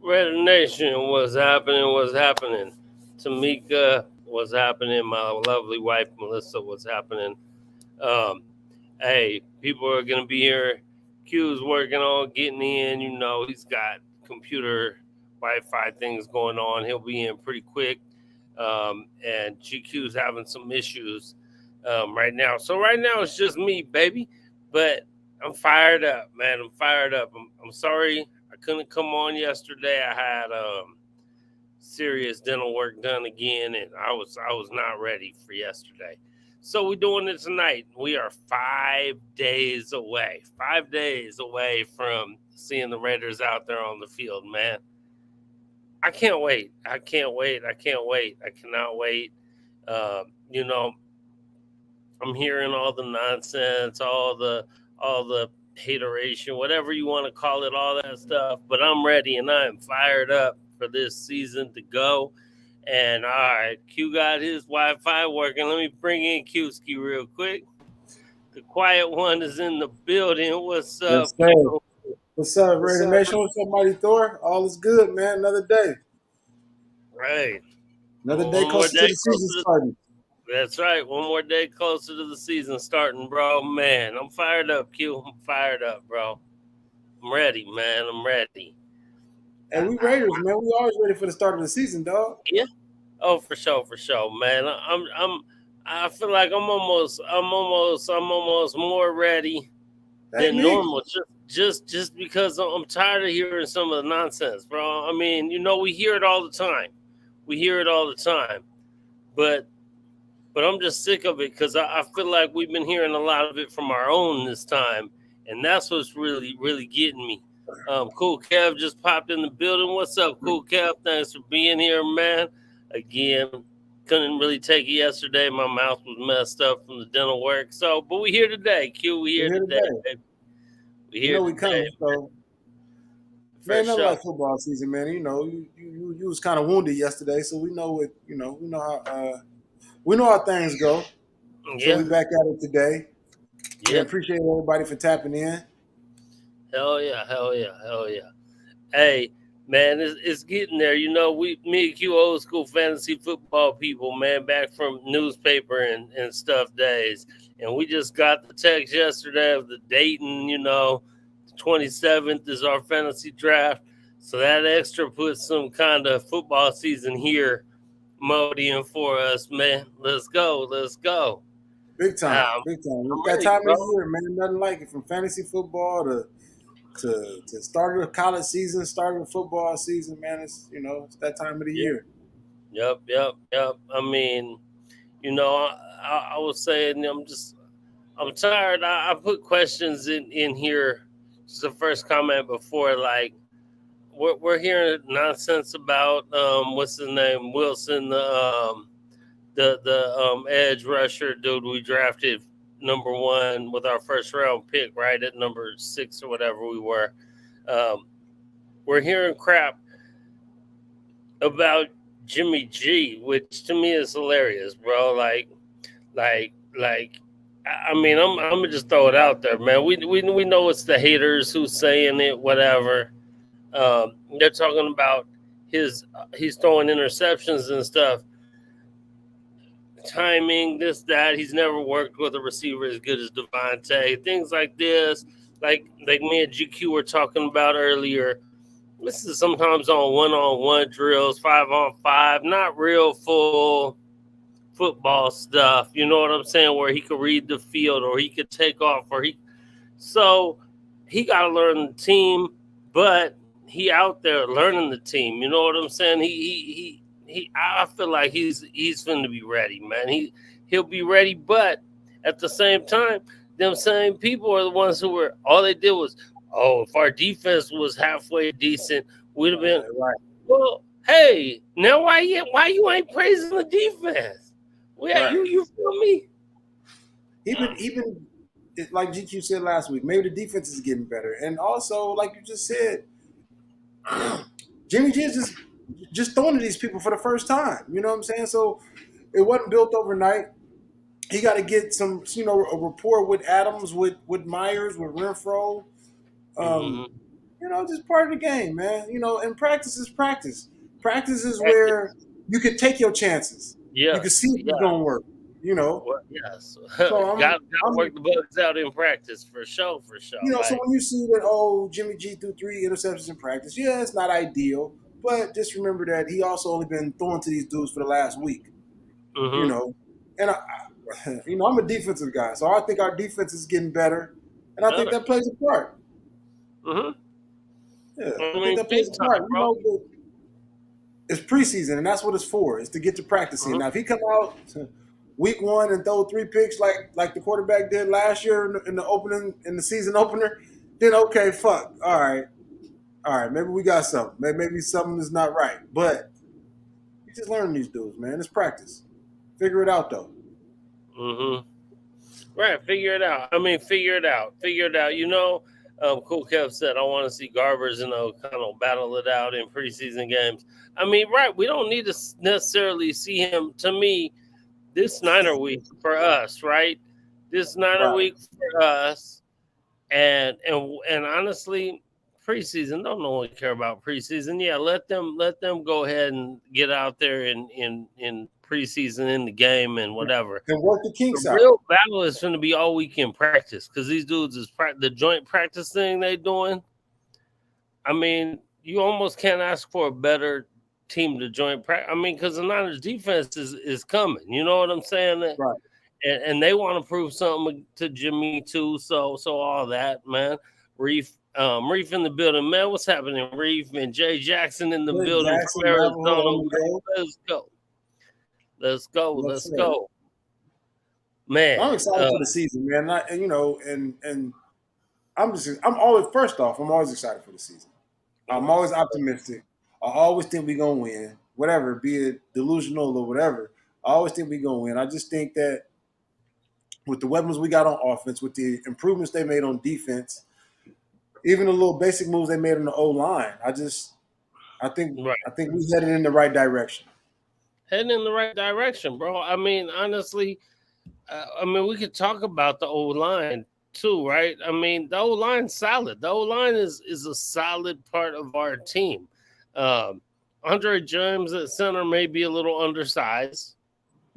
Red Nation, what's happening? What's happening? Tamika, what's happening? My lovely wife, Melissa, what's happening? Um, hey, people are going to be here. Q's working on getting in. You know, he's got computer Wi Fi things going on. He'll be in pretty quick. And GQ's having some issues right now. So, right now, it's just me, baby. But I'm fired up, man. I'm fired up. I'm sorry I couldn't come on yesterday. I had serious dental work done again, and I was not ready for yesterday. So we're doing it tonight. We are 5 days away. 5 days away from seeing the Raiders out there on the field, man. I can't wait. I can't wait. I can't wait. I cannot wait. You know, I'm hearing all the nonsense, all the hateration, whatever you want to call it, all that stuff. But I'm ready and I am fired up for this season to go. And all right, Q got his Wi-Fi working. Let me bring in Qski real quick. The quiet one is in the building. What's Yes, up, sir. Q? What's up, Raider Nation? What's up, Mighty Thor? All is good, man. Another day. Right. Another day One more closer to day the season closer to starting. That's right. One more day closer to the season starting, bro. Man, I'm fired up, Q. I'm fired up, bro. I'm ready, man. I'm ready. Hey, we Raiders, man. We always ready for the start of the season, dog. Yeah. Oh, for sure, man. I feel like I'm almost more ready Hey, than me. normal. Just because I'm tired of hearing some of the nonsense, bro. I mean, we hear it all the time. We hear it all the time, but I'm just sick of it because I feel like we've been hearing a lot of it from our own this time, and that's what's really getting me. Cool Kev just popped in the building. What's up, Cool Kev? Thanks for being here, man. Again, couldn't really take it yesterday. My mouth was messed up from the dental work. So, but we here today. Q, we We're here here today, today. baby. We You here know we today, coming, so for man, nothing sure. like football season, man. You was kind of wounded yesterday, so we know how we know how things go. So Yeah, we back at it today. Man, yeah. appreciate everybody for tapping in. Hell yeah, hell yeah, hell yeah. Hey, man, it's getting there. Me and Q old school fantasy football people, man, back from newspaper and stuff days. And we just got the text yesterday of the Dayton, the 27th is our fantasy draft. So that extra puts some kind of football season here mode in for us, man. Let's go. Let's go. Big time, Um, big time. It's I'm that ready, time of bro. the year, man. Nothing like it from fantasy football to start of college season, start of football season, man. It's that time of the Yep, year. yep. I mean, I was saying I'm tired. I put questions in here. Just the first comment before, like we're hearing nonsense about what's his name, Wilson, the edge rusher dude we drafted number 1 with our first round pick, right at number 6 or whatever we were. Um, we're hearing crap about Jimmy G, which to me is hilarious, bro. Like I mean, I'm gonna just throw it out there, man. We know it's the haters who's saying it, whatever. They're talking about he's throwing interceptions and stuff, timing, this that. He's never worked with a receiver as good as Devontae. Things like this, like me and GQ were talking about earlier. This is sometimes on one drills, 5-on-5, not real full football stuff. You know what I'm saying? Where he could read the field or he could take off so he got to learn the team, but he out there learning the team. You know what I'm saying? I feel like he's finna be ready, man. He'll be ready, but at the same time, them same people are the ones who were all they did was, oh, if our defense was halfway decent, we'd have been Right. well. Hey, now why you ain't praising the defense? Well, Right. you feel me? Even like GQ said last week, maybe the defense is getting better, and also like you just said, Jimmy G is just throwing to these people for the first time. You know what I'm saying? So it wasn't built overnight. He got to get some, a rapport with Adams, with Myers, with Renfro. Um, Mm-hmm. just part of the game, man. And practice is practice. Practice is Practice. where you can take your chances. You can see Yes, if it's yeah. gonna work. You know, Well, yes. so got to I'm work the bugs out in practice for sure, for sure. so Like, when you see that, Jimmy G threw 3 interceptions in practice, yeah, it's not ideal, but just remember that he also only been throwing to these dudes for the last week. You mm-hmm, know, and I'm a defensive guy, so I think our defense is getting better, and I think better. that plays a part. Mm-hmm. Yeah, I I think mean, that big plays a time, part. bro. But it's preseason, and that's what it's for. It's to get to practicing. Mm-hmm. Now, if he come out week 1 and throw 3 picks like the quarterback did last year in the season opener, then okay, fuck, all right, maybe we got something. Maybe something is not right. But you just learn these dudes, man. It's practice. Figure it out though. Mm-hmm. Right, figure it out. I mean, figure it out. Figure it out. Cool Kev said, I want to see Garbers, kind of battle it out in preseason games. I mean, right, we don't need to necessarily see him. To me, this Niner week for us, right? This Niner Right. week for us, and honestly, preseason don't no one care about preseason. Yeah, let them go ahead and get out there in preseason in the game and whatever. And work the The kinks out. real battle is going to be all weekend practice because these dudes is the joint practice thing they doing. I mean, you almost can't ask for a better team to joint practice. I mean, because the Niners defense is coming. You know what I'm saying? Right. And they want to prove something to Jimmy too. So all that, man. Reef in the building, man. What's happening, Reef and Jay Jackson in the Jay building Jackson, from Arizona? Navajo on the go. Let's go. Let's go. Yes, Let's sir. go, man. I'm excited for the season, man. And I'm always first off, I'm always excited for the season. I'm always optimistic. I always think we're gonna win, whatever, be it delusional or whatever. I always think we're gonna win. I just think that with the weapons we got on offense, with the improvements they made on defense, even the little basic moves they made on the O line, I think Right. I think we headed in the right direction. Heading in the right direction, bro. I mean, honestly, we could talk about the old line too, right? I mean, the old line's solid. The old line is a solid part of our team. Um, Andre James at center may be a little undersized,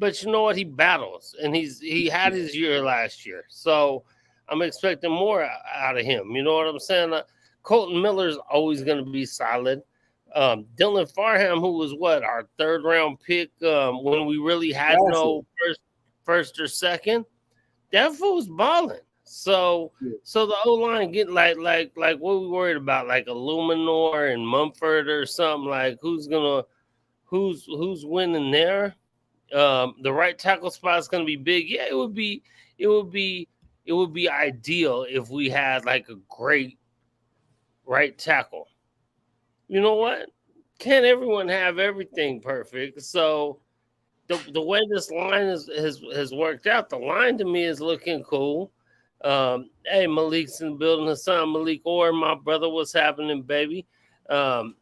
but you know what? He battles, and he had his year last year, so I'm expecting more out of him. You know what I'm saying? Colton Miller's always going to be solid. Dylan Farham, who was our third round pick when we really had Last year. no first or second, that fool's balling. So Yeah. so the O line getting like what we worried about, like a Luminor and Mumford or something, like who's winning there. The right tackle spot is going to be big. Yeah, it would be it would be ideal if we had like a great right tackle. You know what? Can't everyone have everything perfect? So the way this line has worked out, the line to me is looking cool. Hey, Malik's in the building. Hassan Malik or my brother, what's happening, baby? Um,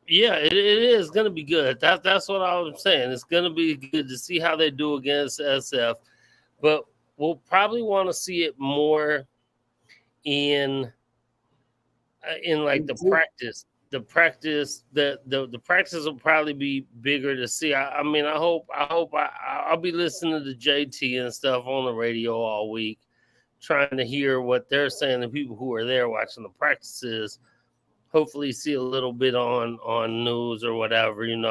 yeah, it is going to be good. That's what I was saying. It's going to be good to see how they do against SF, but we'll probably want to see it more in like the practice. The practice will probably be bigger to see. I mean, I'll be listening to JT and stuff on the radio all week, trying to hear what they're saying. The people who are there watching the practices, hopefully see a little bit on news or whatever, and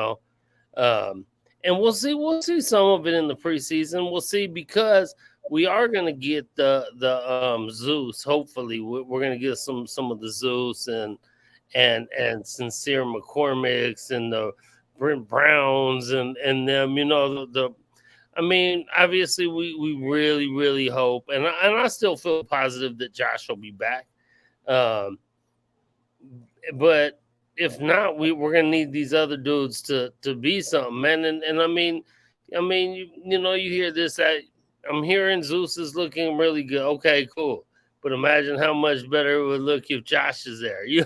we'll see some of it in the preseason. We'll see, because we are going to get the Zeus. Hopefully, we're going to get some of the Zeus and Sincere McCormick's and the Brent Browns and them. I mean, obviously, we really, really hope, and I still feel positive that Josh will be back. But if not, we're gonna need these other dudes to be something, man. And I mean, you hear this. I'm hearing Zeus is looking really good. Okay, cool. But imagine how much better it would look if Josh is there. You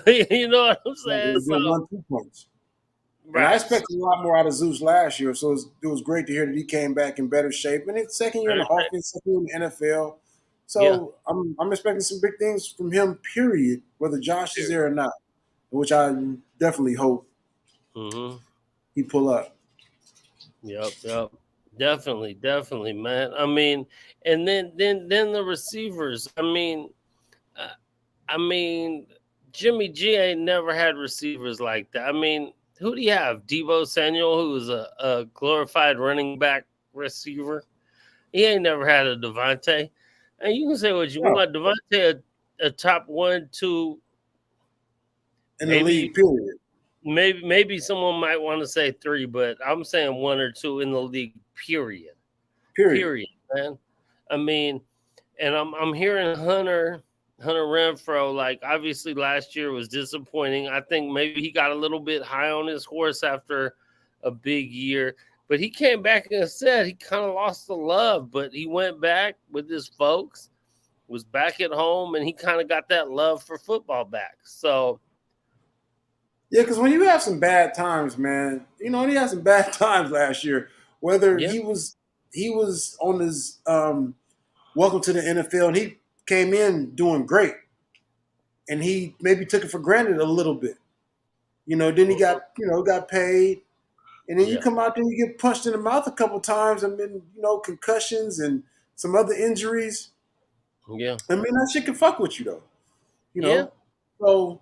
know what I'm Right, saying? we've So been 1-2 points. And I right, so, expected a lot more out of Zeus last year, so it was great to hear that he came back in better shape. And it's second year in the offense, second year in the NFL. yeah. So I'm expecting some big things from him, period, whether Josh is there or not. which I definitely hope Mm-hmm. he pull up. Yep, yep. Definitely, man. I mean, and then the receivers. Uh, I mean, Jimmy G ain't never had receivers like that. I mean, who do you have? Debo Samuel, who's a glorified running back receiver. He ain't never had a Devontae. And you can say what you Yeah, want. Devontae, a top one, two, in the maybe league, period. maybe someone might want to say three, but I'm saying one or two in the league. Period. Period. Period, man. I mean, and I'm hearing Hunter Renfro, like obviously last year was disappointing. I think maybe he got a little bit high on his horse after a big year, but he came back and said he kind of lost the love, but he went back with his folks, was back at home, and he kind of got that love for football back. So Yeah, because when you have some bad times, man, he had some bad times last year. Whether yeah, he was on his welcome to the NFL, and he came in doing great, and he maybe took it for granted a little bit. Then he mhm, got paid, and then you yeah, come out there and you get punched in the mouth a couple times. I mean, concussions and some other injuries. yeah, I mean, that shit can fuck with you though. You yeah, know, so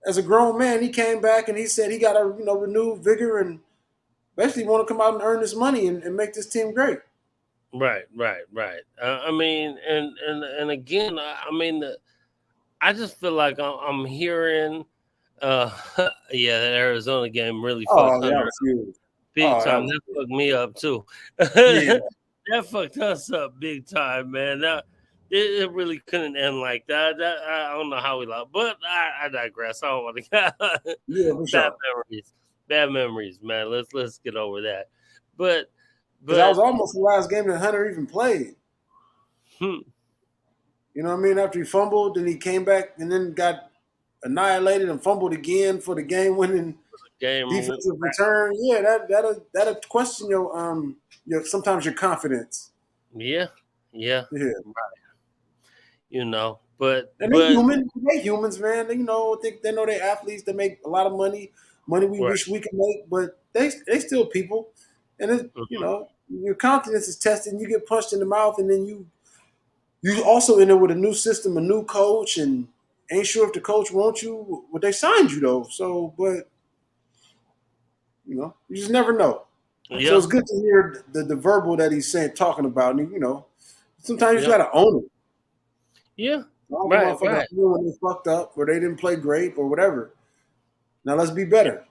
as a grown man, he came back and he said he got a renewed vigor and basically want to come out and earn this money and make this team great. right. I mean, and again, I mean, I just feel like I'm hearing. Uh, yeah, that Arizona game really fucked Oh, that Hunter was huge. big Oh, that time. was That huge. fucked me up too. Yeah, That fucked us up big time, man. It really couldn't end like that. I don't know how we lost, but I digress. I don't want to yeah, for bad sure. memories. Bad memories, man. Let's get over that. But Because that but was almost the last game that Hunter even played. hmm, You know what I mean? After he fumbled, and he came back and then got annihilated and fumbled again for the game-winning game, defensive return. Yeah, that'll question your sometimes your confidence. yeah, yeah, Yeah, you know. But and they but human. They humans, man. They know they athletes. They make a lot of money we right. wish we could make, but they still people. And Mhm. your confidence is tested. And you get punched in the mouth, and then you also end up with a new system, a new coach, and ain't sure if the coach wants you. But they signed you though, so but you just never know. So Yeah, it's good to hear the verbal that he's saying, talking about, and sometimes you just yeah, gotta own it. yeah. All the motherfuckers Right. feel when they fucked up or they didn't play great or whatever. Now let's be Yeah. better.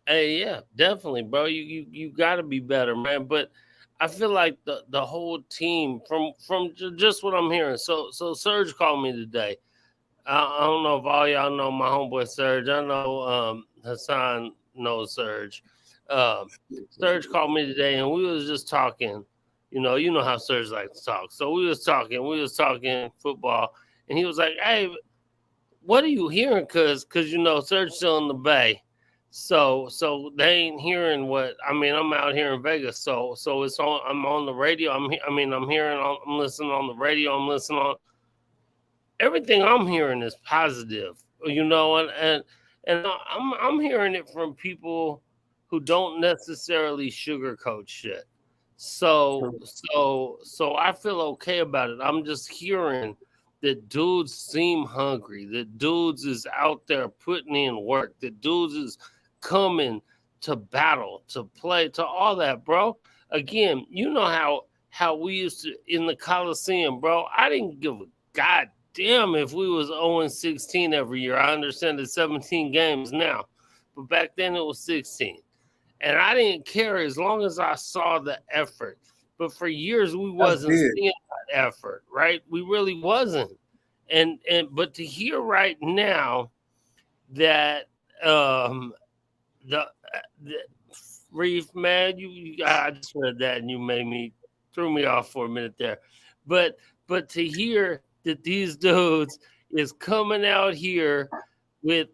Hey, yeah, definitely, bro. You got to be better, man. But I feel like the whole team from just what I'm hearing. So Serge called me today. I don't know if all y'all know my homeboy Serge. I know Hassan knows Serge. Um, Serge called me today, and we was just talking. You know how Serge likes to talk. So we was talking. We was talking football, and he was like, "Hey, what are you hearing? Cause Serge still in the Bay, so they ain't hearing what I mean. I'm out here in Vegas, so it's on. I'm on the radio. I'm hearing. I'm listening on the radio. I'm listening on everything. I'm hearing is positive, and I'm hearing it from people who don't necessarily sugarcoat shit. So I feel okay about it. I'm just hearing that dudes seem hungry, that dudes is out there putting in work, that dudes is coming to battle, to play, to all that, bro. Again, you know how we used to in the Coliseum, bro. I didn't give a goddamn if we was 0-16 every year. I understand it's 17 games now, but back then it was 16. And I didn't care as long as I saw the effort. But for years we That's wasn't big. seeing that effort, right? We really wasn't. And but to hear right now that the Reef, man, I just read that and you made me threw me off for a minute there. But to hear that these dudes is coming out here with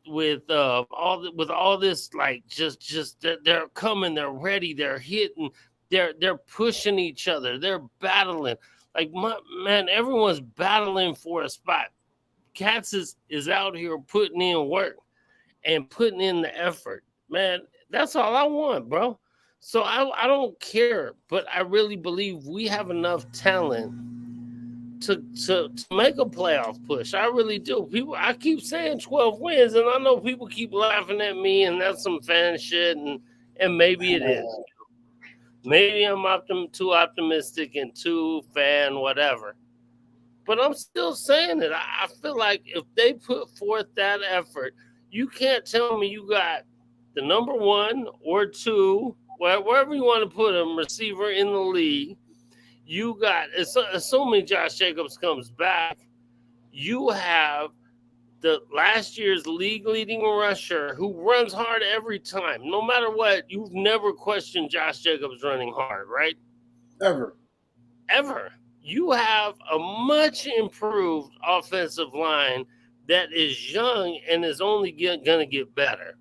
all this, like, just they're coming, they're ready, they're hitting, they're pushing each other, they're battling. Like, man, everyone's battling for a spot. Cats is out here putting in work. and putting in the effort, man. That's all I want, bro. So I don't care, but I really believe we have enough talent to make a playoff push. I really do. People, I keep saying 12 wins, and I know people keep laughing at me, and that's some fan shit, and maybe it is. Maybe I'm too optimistic and too fan whatever. But I'm still saying it. I feel like if they put forth that effort, you can't tell me you got the number one or two, wherever you want to put them, receiver in the league. You got, assuming Josh Jacobs comes back, you have the last year's league leading rusher who runs hard every time. No matter what, you've never questioned Josh Jacobs running hard, right? Ever. Ever. You have a much improved offensive line that is young and is only going to get better.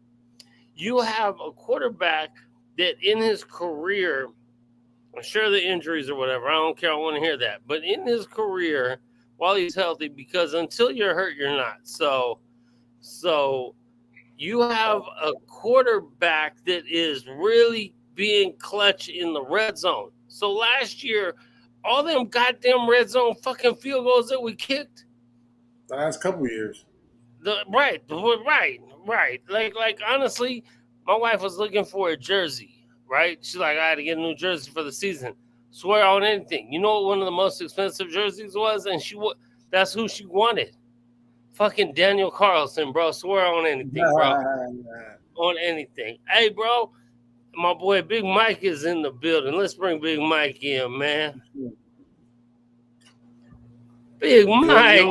You have a quarterback that in his career, sure the injuries or whatever, I don't care, I want to hear that. But in his career, while he's healthy, because until you're hurt, you're not. So you have a quarterback that is really being clutch in the red zone. So last year, all them goddamn red zone fucking field goals that we kicked. The last couple of years. Right. Like honestly, my wife was looking for a jersey, right? She's like, I had to get a new jersey for the season. Swear on anything. You know what one of the most expensive jerseys was? And that's who she wanted. Fucking Daniel Carlson, bro. Swear on anything, bro. On anything. Hey, bro, my boy Big Mike is in the building. Let's bring Big Mike in, man. Big Mike,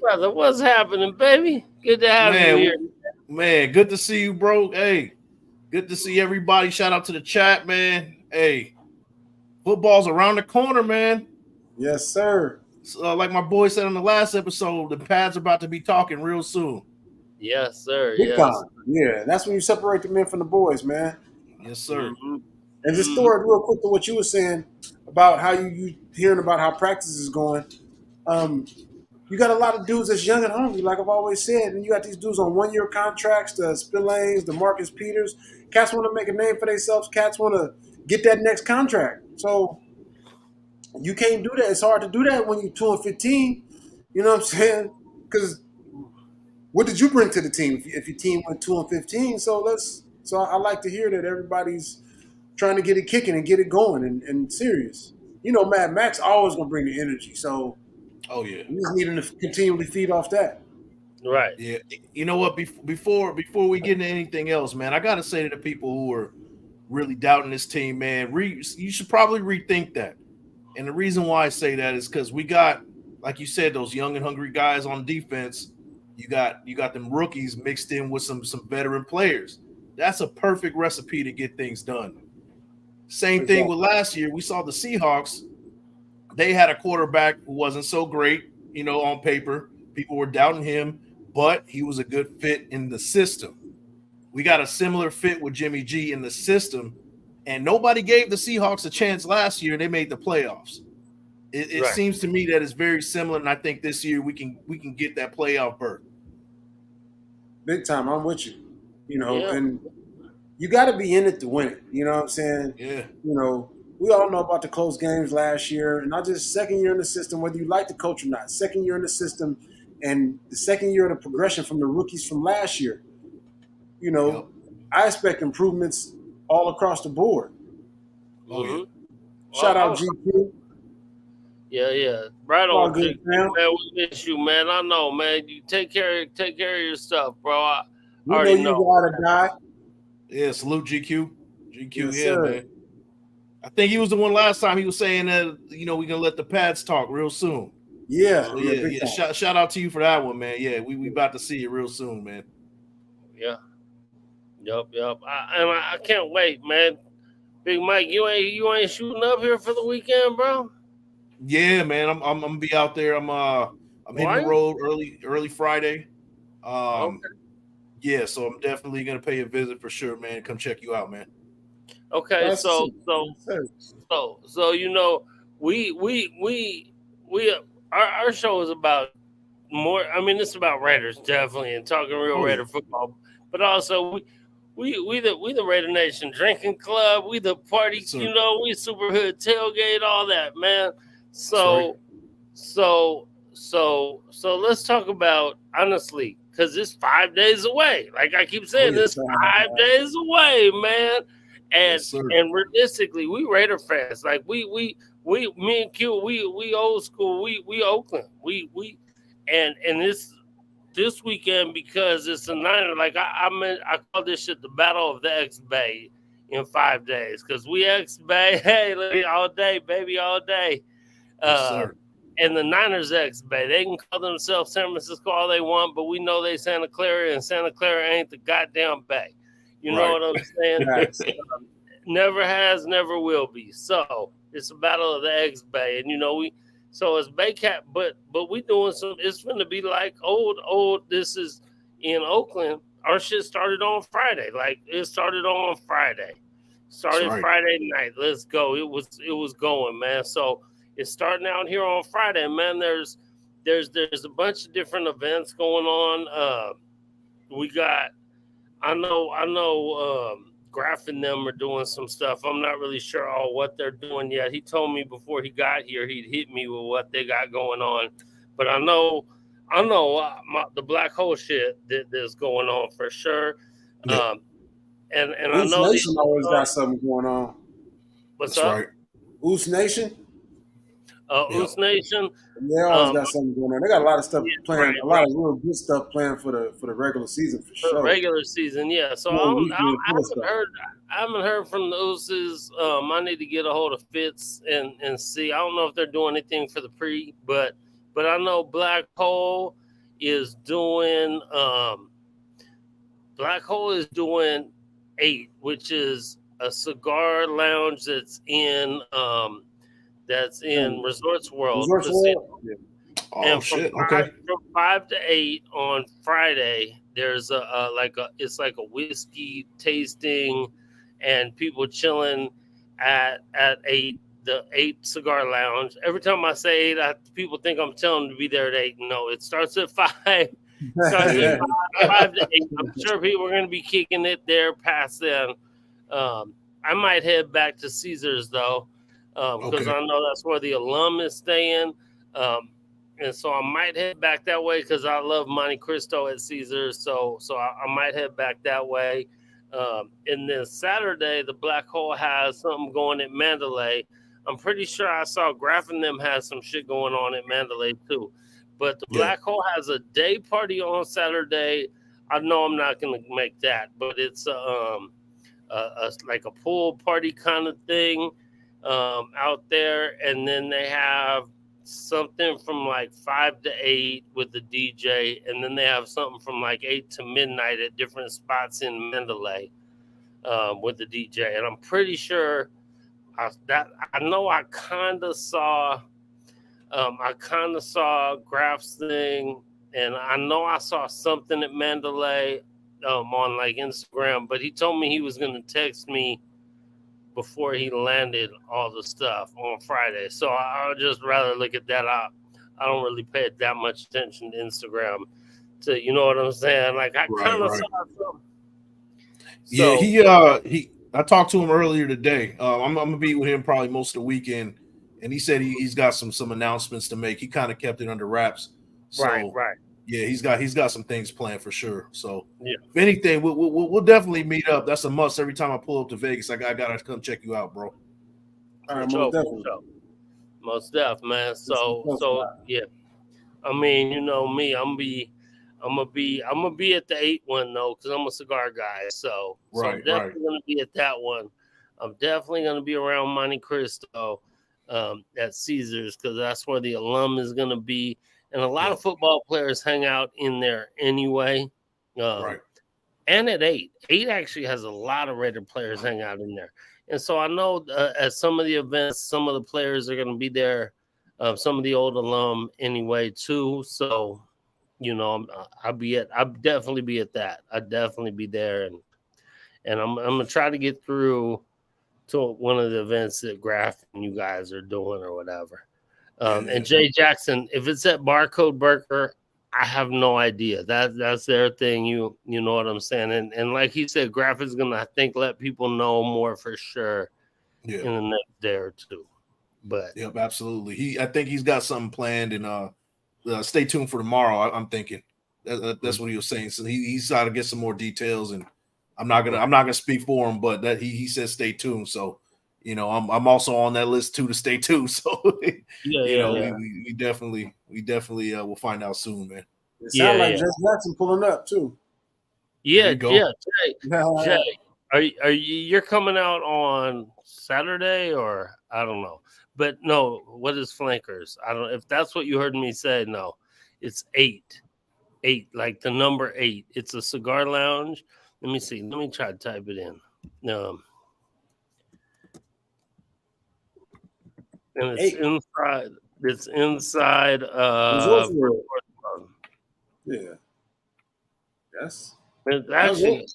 brother, what's happening, baby? Good to have you here. Man, good to see you, bro. Hey, good to see everybody. Shout out to the chat, man. Hey, football's around the corner, man. Yes, sir. So, like my boy said on the last episode, the pads are about to be talking real soon. Yes, sir. Big time. Yeah, that's when you separate the men from the boys, man. Yes, sir. Mm-hmm. And just story real quick to what you were saying about how you hearing about how practice is going. You got a lot of dudes that's young and hungry, like I've always said, and you got these dudes on 1 year contracts, the Spillanes, the Marcus Peters. Cats want to make a name for themselves. Cats want to get that next contract. So you can't do that. It's hard to do that when you're 2-15. You know what I'm saying? Because what did you bring to the team if your team went 2-15? So I like to hear that everybody's trying to get it kicking and get it going and serious. You know, Mad Max always gonna bring the energy. So. Oh yeah, we just need him to continually feed off that. Right. Yeah. You know what? Before we get into anything else, man, I gotta say to the people who are really doubting this team, man, you should probably rethink that. And the reason why I say that is because we got, like you said, those young and hungry guys on defense. You got them rookies mixed in with some veteran players. That's a perfect recipe to get things done. Same thing with last year. We saw the Seahawks. They had a quarterback who wasn't so great, you know, on paper. People were doubting him, but he was a good fit in the system. We got a similar fit with Jimmy G in the system, and nobody gave the Seahawks a chance last year, and they made the playoffs. It Right. seems to me that it's very similar, and I think this year we can get that playoff berth. Big time, I'm with you. You know, and you got to be in it to win it. You know what I'm saying? Yeah. You know, we all know about the close games last year, and not just second year in the system, whether you like the coach or not. Second year in the system, and the second year of the progression from the rookies from last year. You know, I expect improvements all across the board. Oh, yeah. Shout out GQ. Yeah. Right on, GQ, man. We miss you, man. I know, man. You take care of your stuff, bro. I already know. You gotta die. Yeah, salute GQ. GQ, yes, yeah, sir. Man. I think he was the one last time he was saying that, you know, we're going to let the pads talk real soon. Yeah. So, yeah. Shout out to you for that one, man. Yeah, we about to see it real soon, man. Yeah. Yup. I can't wait, man. Big Mike, you ain't shooting up here for the weekend, bro? Yeah, man. I'm gonna be out there. I'm hitting the road early Friday. Okay. Yeah, so I'm definitely gonna pay a visit for sure, man. Come check you out, man. Okay, so you know, we our show is about more. I mean, it's about Raiders definitely, and talking real Raider football. but also we the Raider Nation drinking club. We the party, Yes, sir. we super hood tailgate, all that, man. That's right. So let's talk about honestly, because it's 5 days away. Like I keep saying, yes. it's 5 days away, man. And Yes, sir. and realistically, we Raider fans. Like we me and Q, we old school. We Oakland. We and this weekend because it's a Niner. Like I call this shit the Battle of the X Bay in 5 days because we X Bay. Hey, all day, baby, all day. Yes, Uh, sir. and the Niners X Bay. They can call themselves San Francisco all they want, but we know they Santa Clara, and Santa Clara ain't the goddamn Bay. You know Right. what I'm saying? Facts. Never has, never will be. So it's a battle of the X Bay, and so it's Baycat, but we doing some. It's going to be like old. This is in Oakland. Our shit started on Friday. Like it started on Friday. That's Started right. Friday night. Let's go. It was going, man. So it's starting out here on Friday, man. There's a bunch of different events going on. We got I know Graf and them are doing some stuff. I'm not really sure all what they're doing yet. He told me before he got here he'd hit me with what they got going on, but I know the black hole shit that's going on for sure. Yeah. Um, and I Goose know Nation always got something going on. what's That's up. right. Goose Nation, Yeah. Us Nation. they always Um, got something going on. They got a lot of stuff yeah, playing, right, a lot right. of real good stuff planned for the regular season for For the sure. regular season, yeah. So Whole weekend I full of haven't stuff. heard. I haven't heard from the Usos. I need to get a hold of Fitz and see. I don't know if they're doing anything for the pre, but I know Black Hole is doing. Black Hole is doing 8, which is a cigar lounge that's in Resorts World Resorts Casino. World. Yeah. Oh And from shit. five Okay. from 5 to 8 on Friday, there's it's like a whiskey tasting, and people chilling at 8, the 8 cigar lounge. Every time I say 8, people think I'm telling them to be there at 8. No, it starts at 5. Starts at Yeah. 5 to 8. I'm sure people are going to be kicking it there past then. I might head back to Caesars though, because Okay. I know that's where the alum is staying. Um, and so I might head back that way because I love Monte Cristo at Caesars. So I might head back that way. And then Saturday, the Black Hole has something going at Mandalay. I'm pretty sure I saw Graf and them has some shit going on at Mandalay too. But the Yeah. Black Hole has a day party on Saturday. I know I'm not going to make that, but it's like a pool party kind of thing out there, and then they have something from like 5 to 8 with the DJ, and then they have something from like 8 to midnight at different spots in Mandalay with the DJ. And I'm pretty sure I know I kind of saw Graf's thing, and I know I saw something at Mandalay on like Instagram, but he told me he was going to text me before he landed all the stuff on Friday. So I would just rather look at that. I don't really pay that much attention to Instagram. To you know what I'm saying? Like I Right. kind of Right. saw something. Yeah. So He. I talked to him earlier today. I'm gonna be with him probably most of the weekend, and he said he's got some announcements to make. He kind of kept it under wraps. right, So right, yeah, he's got some things planned for sure. So yeah. if anything, we'll definitely meet up. That's a must. Every time I pull up to Vegas, I gotta come check you out, bro. All For right, sure, most for definitely. sure. Most def, man. This is So close so by. yeah. I mean, you know me. I'm gonna be at the 8 one though, because I'm a cigar guy. So I'm Right. definitely gonna be at that one. I'm definitely gonna be around Monte Cristo at Caesars because that's where the alum is gonna be, and a lot of Yep. football players hang out in there anyway. Right. And at 8 actually has a lot of Raider players hang out in there, and so I know at some of the events, some of the players are gonna be there. Some of the old alum anyway too. So I'll definitely be at that. I'll definitely be there, and I'm gonna try to get through to one of the events that Graf and you guys are doing or whatever. Yeah. And Jay Jackson, if it's at Barcode Burger, I have no idea. That's their thing. You know what I'm saying? And like he said, Graphics gonna, I think, let people know more for sure Yeah. in the next day or two. But Yep, absolutely. I think he's got something planned, and stay tuned for tomorrow. I'm thinking that's what he was saying. So he's got to get some more details, and I'm not gonna speak for him, but that he says stay tuned. So I'm also on that list too to stay tuned. So we definitely will find out soon, man. It sounds like Jess Jackson pulling up too. Yeah. Jay, are you're coming out on Saturday or I don't know. But no, what is Flankers? I don't know if that's what you heard me say. No, it's 8, like the number 8. It's a cigar lounge. Let me see. Let me try to type it in. And it's 8. Inside. It's inside. Yeah. Yes. It's actually.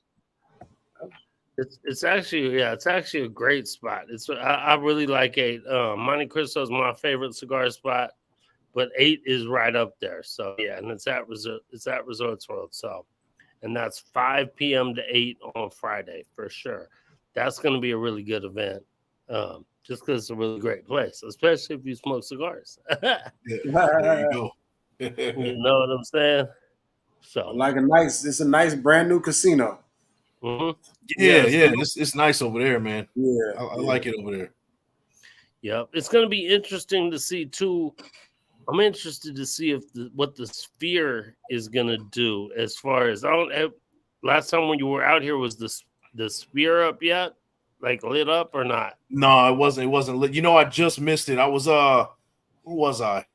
It's actually a great spot. I really like 8. Monte Cristo is my favorite cigar spot, but 8 is right up there. So yeah, and it's at Resorts World. So, and that's 5 p.m. to 8 on Friday for sure. That's going to be a really good event, just because it's a really great place, especially if you smoke cigars. There you go. You know what I'm saying? So it's a nice brand new casino. Mm-hmm. Yeah. It's nice over there, man. Yeah, I like it over there. Yep, it's going to be interesting to see too. I'm interested to see what the Sphere is going to do as far as last time when you were out here, was the Sphere up yet? Like lit up or not? No, it wasn't. It wasn't lit. I just missed it. I was who was I?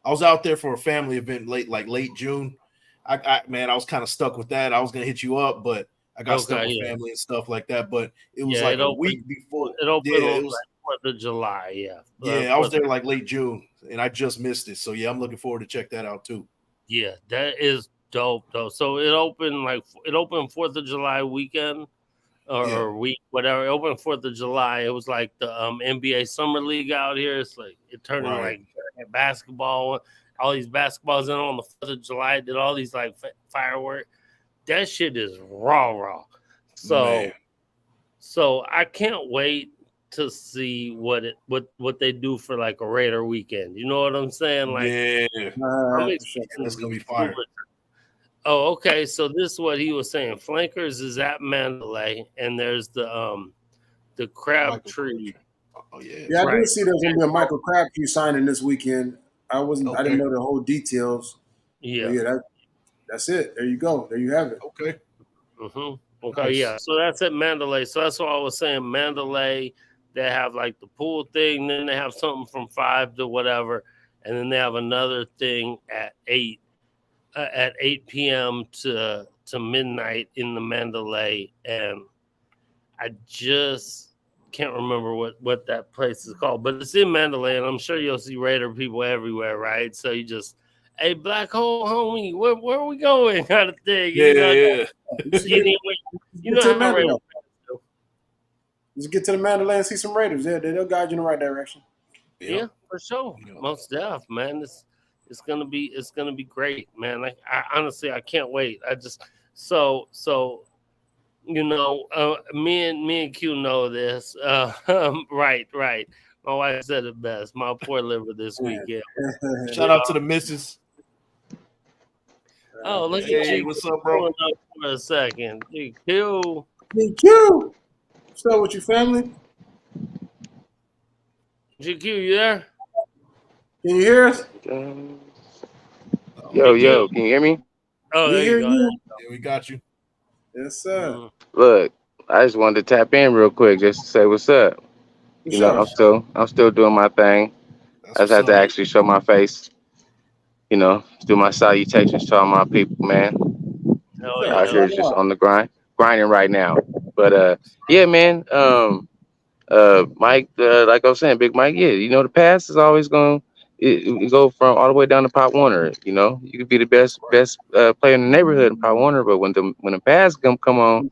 I was out there for a family event late June. I was kind of stuck with that. I was gonna hit you up, but I got stuck with family and stuff like that. But it was like a week before. It opened it was like 4th of July. Yeah. Yeah, I was there like late June, and I just missed it. So yeah, I'm looking forward to check that out too. Yeah, that is dope though. So it opened 4th of July weekend or week, whatever. It opened 4th of July. It was like the NBA Summer League out here. It's like it turned into like basketball. All these basketballs in on the 4th of July. Did all these like fireworks. That shit is raw. So I can't wait to see what they do for like a Raider weekend. You know what I'm saying? Like, that's gonna be fire. Oh, okay. So this is what he was saying. Flankers is at Mandalay, and there's the Crabtree. Oh yeah. Yeah, I did see there's gonna be a Michael Crabtree signing this weekend. I didn't know the whole details. Yeah. That's it. There you go. There you have it. Okay. Mm-hmm. Okay. Nice. Yeah. So that's at Mandalay. So that's what I was saying. Mandalay, they have like the pool thing. Then they have something from 5 to whatever, and then they have another thing at 8 p.m. to midnight in the Mandalay, and I just can't remember what that place is called, but it's in Mandalay, and I'm sure you'll see Raider people everywhere, right? So you just, hey, black hole homie, where are we going? Kind of thing. Yeah. Just get to the Mandalay and see some Raiders. Yeah, they'll guide you in the right direction. Yeah, for sure. Most def, man. It's gonna be great, man. I honestly I can't wait. I just so me and Q know this. Right. My wife said it best. My poor liver this weekend. Shout out to the missus. Oh, look at you. What's up, bro? For a second. GQ. What's up with your family? GQ, you there? Can you hear us? Yo, can you hear me? Oh, there you go. Yeah, we got you. Yes, sir. Look, I just wanted to tap in real quick just to say what's up. I'm still doing my thing. I just have to actually show my face. Do my salutations to all my people, man. Out here just on the grinding right now. But yeah, man. Mike, like I was saying, Big Mike. Yeah, the past is always going. It go from all the way down to Pop Warner. You could be the best player in the neighborhood in Pop Warner, but when the pass come on,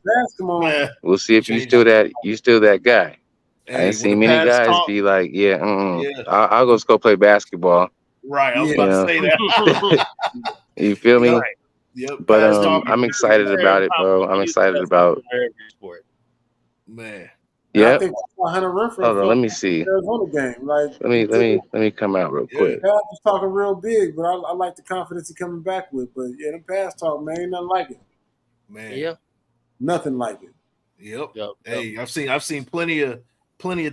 we'll see if you still that guy. I ain't seen many guys be like, I'll go play basketball. Right, I was about to say that. You feel me? Right. Yep. But Pass talk. I'm excited about it, bro. I'm excited about. every sport. Man. And I Yep. think that's why Hunter Renfrow Hold on. felt Let me see. the Arizona game. Like Let me come out real Yeah. quick. Pass was talking real big, but I like the confidence he coming back with. But yeah, the pass talk, man, ain't nothing like it. Man. Yeah. Nothing like it. Yep. Yep. Hey, I've seen plenty of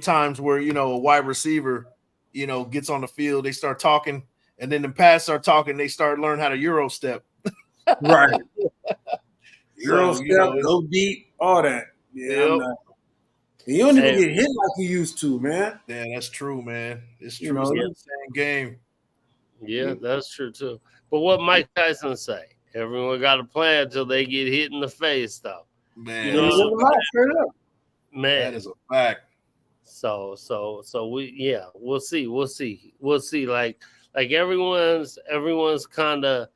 times where, you know, a wide receiver, you know, gets on the field, they start talking, and then the pass start talking, they start learning how to Euro step. Right. Euro So, step, you know, go deep, all that. Yeah, I'm Yep. not. And you don't even Hey. get hit like you used to, man. Yeah, that's true, man. It's You true. know, It's not Yeah. the same game. Yeah, that's true too. But what Mike Tyson say? Everyone got a plan until they get hit in the face, though. Man, You and know you what live a lot straight up. Man. that is a fact. So we'll see. Like everyone's kind of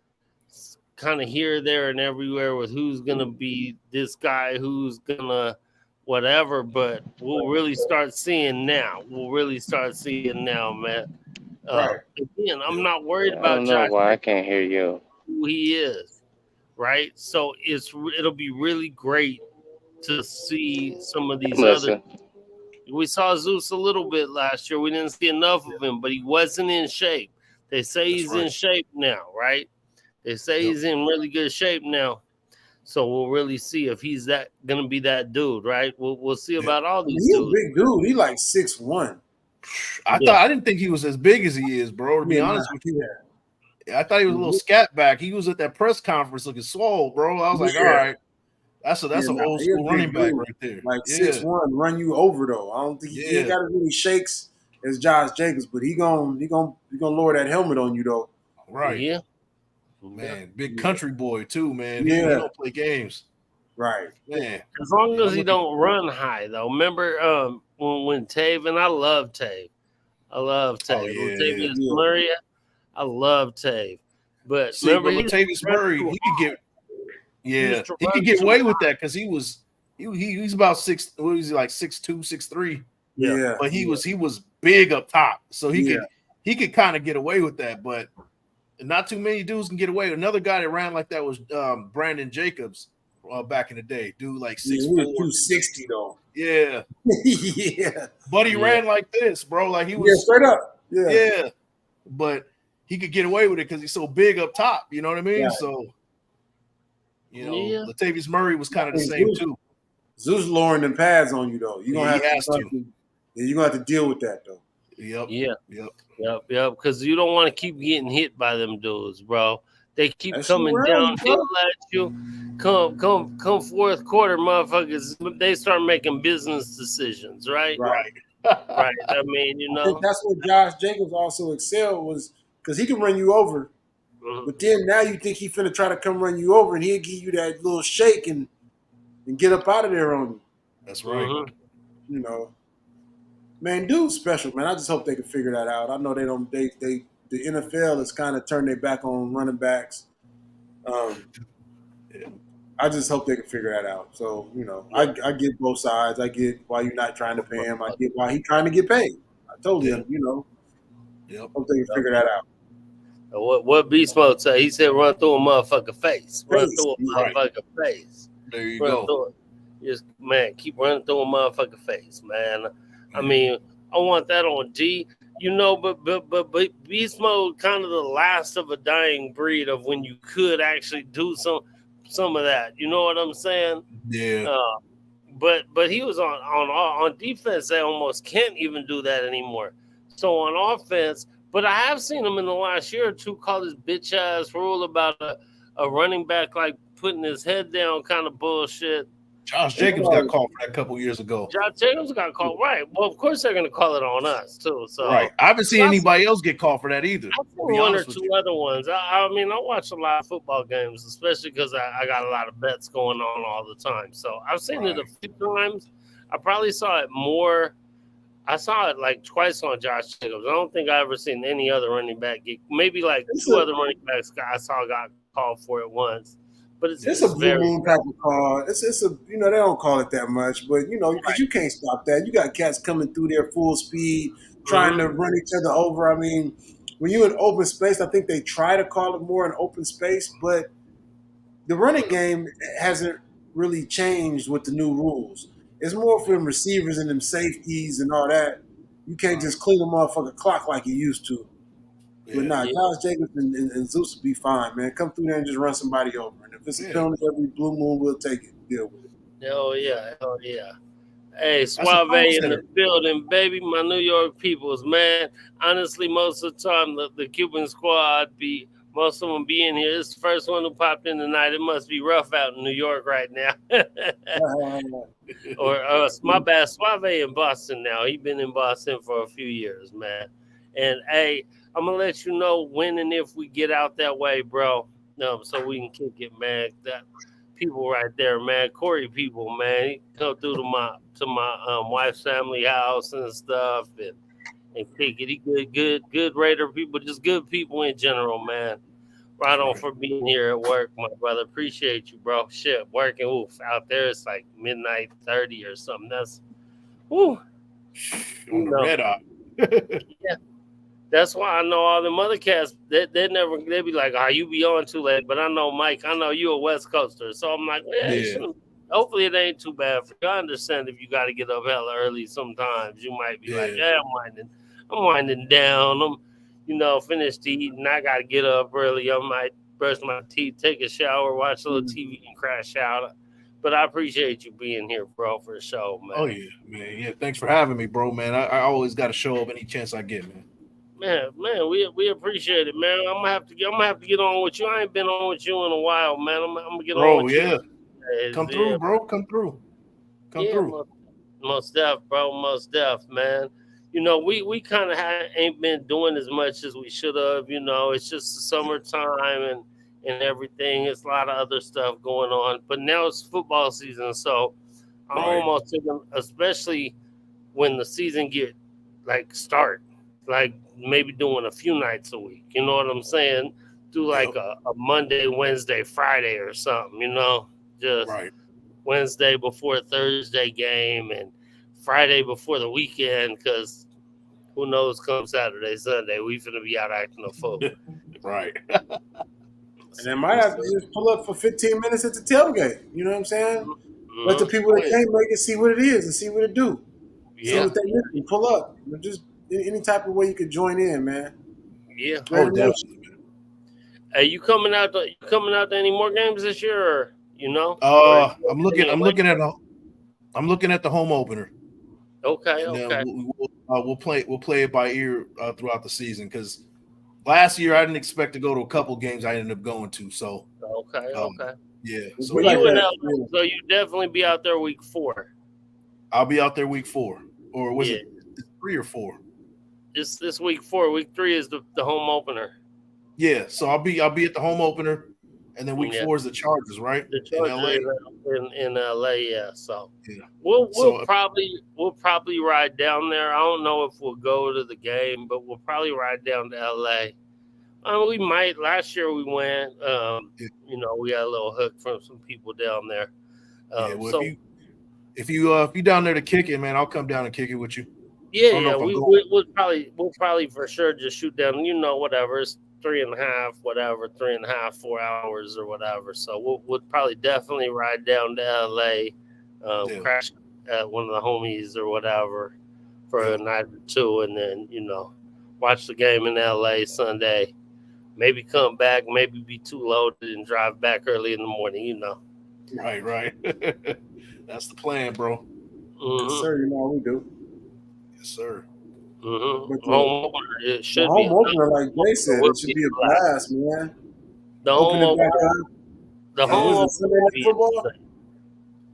here, there, and everywhere with who's gonna be this guy, who's gonna whatever. But we'll really start seeing now. Man. Right. Again, I'm not worried I about don't know Josh, why I can't hear you. who he is, right? So it'll be really great to see some of these other. Listen. We saw Zeus a little bit last year. We didn't see enough of him, but he wasn't in shape. They say he's in shape now, right? They say he's in really good shape now. So we'll really see if he's gonna be that dude, right? We'll see about all these He's a dudes. big dude. He like 6'1". I didn't think he was as big as he is, bro. To be honest with you, I thought he was a little scat back. He was at that press conference looking swole, bro. I was like, all right, that's an old school running back right there. Like 6'1", run you over though. I don't think he ain't got as many shakes as Josh Jacobs, but he gonna lower that helmet on you though. Right. Yeah. Man, big country boy too, man. Yeah. He don't play games. Right. Man. As long as he don't run high though. Remember when Tave, and I love Tave. I love Tave. Latavius Murray, I love Tave. But remember, Latavius Murray, he could get away with that because he's about 6. What was he, like 6'2", 6'3"? Yeah. But he was big up top, so he could kind of get away with that. But not too many dudes can get away. Another guy that ran like that was Brandon Jacobs back in the day. Dude, like 6'4", 260 though. Yeah. Yeah. But he ran like this, bro. Like he was straight up. Yeah. But he could get away with it because he's so big up top. You know what I mean? Yeah. So, Latavius Murray was kind of the same too. Zeus lowering them pads on you though. You're gonna have to. You're gonna have to deal with that though. Yep. Because you don't want to keep getting hit by them dudes, bro. They keep coming downhill at you. Come fourth quarter, motherfuckers. They start making business decisions, right? Right. I mean, I think that's what Josh Jacobs also excelled was because he can run you over, but then now you think he finna try to come run you over, and he'll give you that little shake and get up out of there on you. That's right. You know, man, dude's special, man. I just hope they can figure that out. I know they don't. The NFL has kind of turned their back on running backs. I just hope they can figure that out. So, I get both sides. I get why you're not trying to pay him. I get why he's trying to get paid. I totally, hope they can figure that out. What Beast Mode say? He said, "Run through a motherfucker face. Run through a motherfucker face." There you go. Just keep running through a motherfucker face, man. I mean, I want that on G. But Beast Mode kind of the last of a dying breed of when you could actually do some of that. You know what I'm saying? Yeah. But he was on defense. They almost can't even do that anymore. So on offense, but I have seen him in the last year or two call this bitch ass rule about a running back like putting his head down kind of bullshit. Josh Jacobs got called for that a couple years ago. Josh Jacobs got called, right? Well, of course they're going to call it on us too. So right, I haven't seen anybody else get called for that either. I've seen one or two other ones. I mean, I watch a lot of football games, especially because I got a lot of bets going on all the time. So I've seen it a few times. I probably saw it more. I saw it like twice on Josh Jacobs. I don't think I ever seen any other running back get. Maybe like two other running backs I saw got called for it once. But it's a blue moon type of call. It's a they don't call it that much, but because you can't stop that. You got cats coming through there full speed, trying to run each other over. I mean, when you're in open space, I think they try to call it more an open space, but the running game hasn't really changed with the new rules. It's more for them receivers and them safeties and all that. You can't just clean a motherfucker clock like you used to. But Yeah. Josh Jacobs and Zeus will be fine, man. Come through there and just run somebody over. And if it's a penalty every blue moon, we'll take it. Deal with it. Hell yeah, hell yeah. Hey, a Suave in the concept. building, baby. My New York peoples, man. Honestly, most of the time, the Cuban squad most of them be in here. It's the first one who popped in tonight. It must be rough out in New York right now. Or my bad, Suave in Boston now. He been in Boston for a few years, man. And hey, I'm gonna let you know when and if we get out that way, bro. So we can kick it, man. That people right there, man. Corey people, man. He come through to my wife's family house and stuff, and kick it. He good Raider people, just good people in general, man. Right on for being here at work, my brother. Appreciate you, bro. Shit, working out there. It's like midnight 30 or something. That's On the red eye. Yeah. That's why I know all the other cats. They be like, "Oh, you be on too late." But I know Mike. I know you a West Coaster, so I'm like, hopefully it ain't too bad for you. I understand if you got to get up hella early. Sometimes you might be like, "Yeah, I'm winding down. I'm, finished eating. I got to get up early. I might brush my teeth, take a shower, watch a little TV, and crash out." But I appreciate you being here, bro, for the show, man. Oh yeah, man. Yeah, thanks for having me, bro, man. I always got to show up any chance I get, man. Man, we appreciate it, man. I'm gonna have to get on with you. I ain't been on with you in a while, man. I'm gonna get on with you. Come through, bro. Come through. Most def, bro. Most def, man. We kind of ain't been doing as much as we should have. It's just the summertime and everything. It's a lot of other stuff going on. But now it's football season, so I'm almost thinking, especially when the season get start, maybe doing a few nights a week. You know what I'm saying? Do a Monday, Wednesday, Friday or something. Just Wednesday before Thursday game and Friday before the weekend, because who knows come Saturday, Sunday, we finna be out acting a fool. Right. And then might have to just pull up for 15 minutes at the tailgate. You know what I'm saying? Let the people that can't make it see what it is and see what it do. See what they really pull up. Just any type of way you could join in, man. Yeah. Oh, definitely. Hey, you coming out to any more games this year, or I'm looking at the home opener. Okay. We'll play it by ear throughout the season, because last year I didn't expect to go to a couple games I ended up going to. So okay. Yeah. So you definitely be out there week 4. I'll be out there week 4, or was it 3 or 4? It's this week 4. Week 3 is the home opener. Yeah, so I'll be at the home opener, and then week 4 is the Chargers, right? The Chargers in LA, yeah. So we'll probably ride down there. I don't know if we'll go to the game, but we'll probably ride down to LA. We might. Last year we went. We got a little hook from some people down there. If you down there to kick it, man, I'll come down and kick it with you. Yeah. We'll probably for sure just shoot down. Whatever. It's 3.5, 4 hours or whatever. So we'll probably definitely ride down to LA, crash at one of the homies or whatever for a night or two, and then watch the game in LA Sunday. Maybe come back, maybe be too loaded and drive back early in the morning. Right. That's the plan, bro. Yes, sir. We do. Yes, sir. Mm-hmm. But home opener, it should the home opener, like Jay said, it should be a blast, man. The home opener. The home opener. Sunday Night Football.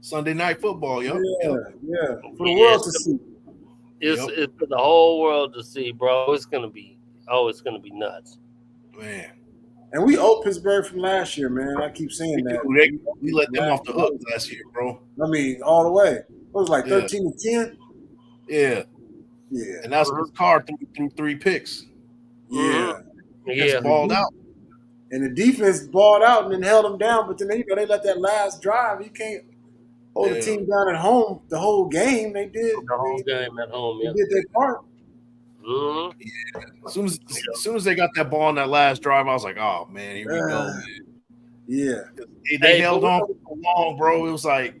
Sunday Night Football, yeah. For the world to see. It's for the whole world to see, bro. It's gonna be nuts, man. And we owe Pittsburgh from last year, man. I keep saying that. We let them off the hook last year, bro. I mean, all the way. It was like 13-10. Yeah. And that's his car threw 3 picks. Yeah. He balled out. And the defense balled out and then held them down. But then they let that last drive. You can't hold the team down at home the whole game. They did. The whole game at home, They did their part. Mhm. As soon as they got that ball on that last drive, I was like, oh man, here we go, man. Yeah. They Hey, but held on for so long, bro. It was like,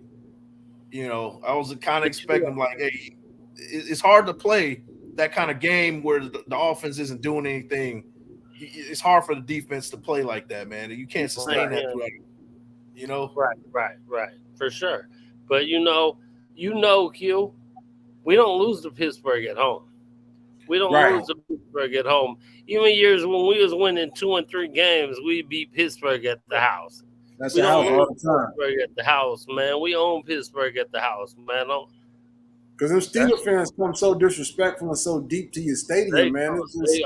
I was kind of expecting like, hey, it's hard to play that kind of game where the offense isn't doing anything. It's hard for the defense to play like that, man. You can't sustain that throughout. Right, for sure. But Q, we don't lose to Pittsburgh at home. We don't Right. lose to Pittsburgh at home. Even years when we was winning 2 and 3 games, we beat Pittsburgh at the house. That's We the don't house all lose the time. Pittsburgh at the house, man. We own Pittsburgh at the house, man. Because them Steelers fans come so disrespectful and so deep to your stadium, man. It's just,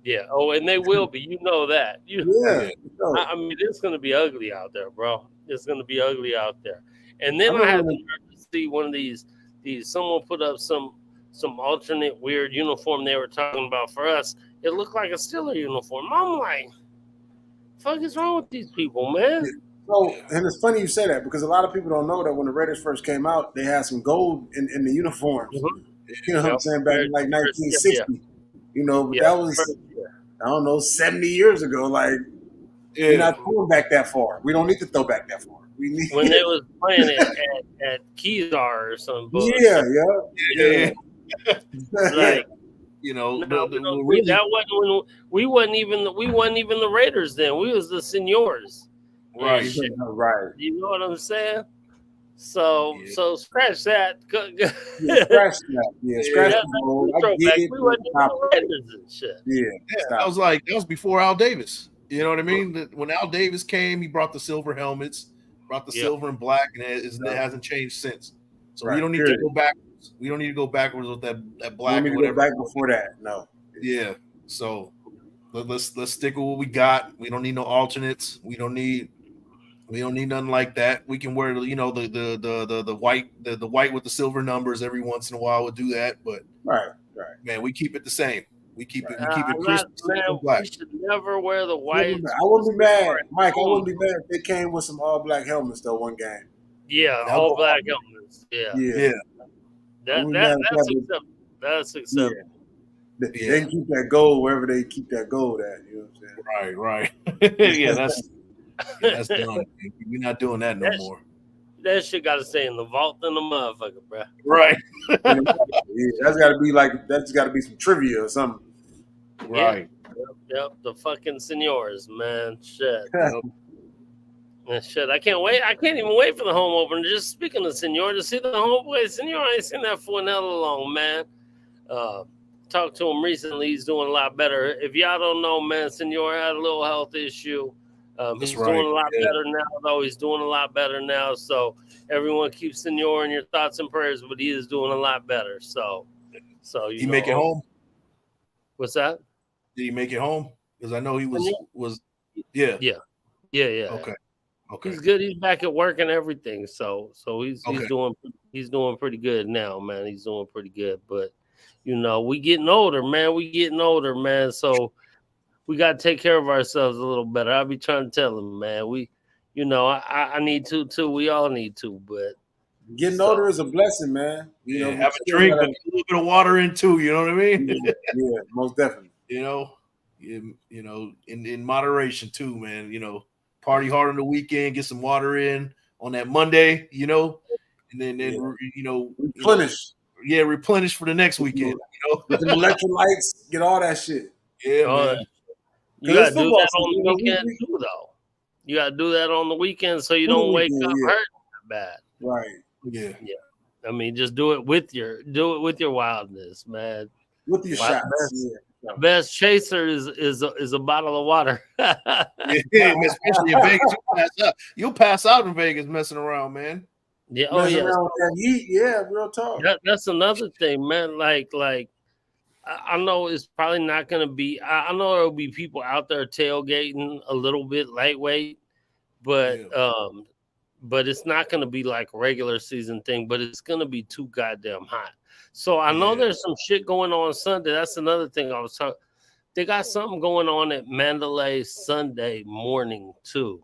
and they will be. You know that. yeah. I mean, it's going to be ugly out there, bro. It's going to be ugly out there. And then I I had remember- the nerve to see one of these. Someone put up some alternate weird uniform they were talking about for us. It looked like a Steeler uniform. I'm like, fuck is wrong with these people, man? So, and it's funny you say that because a lot of people don't know that when the Raiders first came out, they had some gold in the uniforms. Mhm. You know what I'm saying? Back in like 1960. But that was, I don't know, 70 years ago. Like, we're not throwing back that far. We don't need to throw back that far. We need When they was playing it at Keysar or something. Yeah. Like, really, that wasn't when we wasn't even the Raiders then. We was the Seniors. right. Right. You know what I'm saying? So scratch that. Scratch that. Yeah, scratch the gold. I get it. We wasn't even the Raiders and shit. That was before Al Davis. You know what I mean? When Al Davis came, he brought the silver helmets, brought the silver and black, and it hasn't changed since. So we don't need to go backwards. We don't need to go backwards with that black. We don't need to go back before that. No. Yeah. So let's stick with what we got. We don't need no alternates. We don't need nothing like that. We can wear the white with the silver numbers every once in a while. We'll do that, but right. Man, we keep it the same. We keep it crisp. We should never wear the white. I wouldn't be mad, Mike. I wouldn't be mad if they came with some all black helmets though one game. Yeah, all black helmets. Yeah. That's acceptable. That's acceptable. They can keep that gold wherever they keep that gold at. You know what I'm saying? Right. Yeah, that's done. We're not doing that no more. That shit got to stay in the vault than the motherfucker, bro. Right. That's got to be some trivia or something. Right. Yep. The fucking Seniors, man. Shit. Shit. I can't wait. I can't even wait for the home opener. Just speaking of Senor, to see the homeboy Senor, I ain't seen that for an hell of a long, man. Talked to him recently. He's doing a lot better. If y'all don't know, man, Senor had a little health issue. He's doing a lot better now, though. He's doing a lot better now. So everyone keep Senor in your thoughts and prayers, but he is doing a lot better. So he make it home. What's that? Did he make it home? Because I know he was. Yeah. Okay. He's good. He's back at work and everything. So he's doing pretty good now, man. He's doing pretty good. But we getting older, man. So we got to take care of ourselves a little better. I'll be trying to tell him, man. I need to too. We all need to, but getting older is a blessing, man. Have a drink, but a little bit of water in too. You know what I mean? Yeah, most definitely. In moderation too, man. Party hard on the weekend, get some water in on that Monday, and then replenish. Replenish for the next weekend. Get the electrolytes, get all that shit. Yeah, man. You gotta do that on the weekend too, though. You gotta do that on the weekend so you don't wake up hurting bad. Right. Yeah. I mean, just do it with your wildness, man. With your shots. The best chaser is a bottle of water. Especially in Vegas, you'll pass out in Vegas messing around, man. Yeah. Real talk. That's another thing, man. Like I know it's probably not going to be. I know there will be people out there tailgating a little bit lightweight, but it's not going to be like a regular season thing. But it's going to be too goddamn hot. So I know there's some shit going on Sunday. That's another thing I was talking. They got something going on at Mandalay Sunday morning too.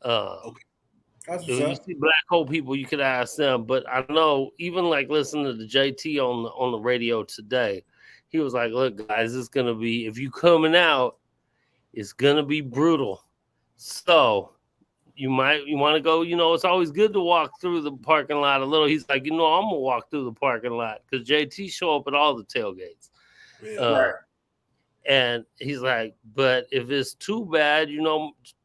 If you see Black Hole people, you could ask them. But I know even like listening to the JT on the radio today. he was like, "Look, guys, it's gonna be if you coming out, it's gonna be brutal. So you want to go. It's always good to walk through the parking lot a little." He's like, I'm gonna walk through the parking lot because JT show up at all the tailgates. Yeah. Right. And he's like, but if it's too bad,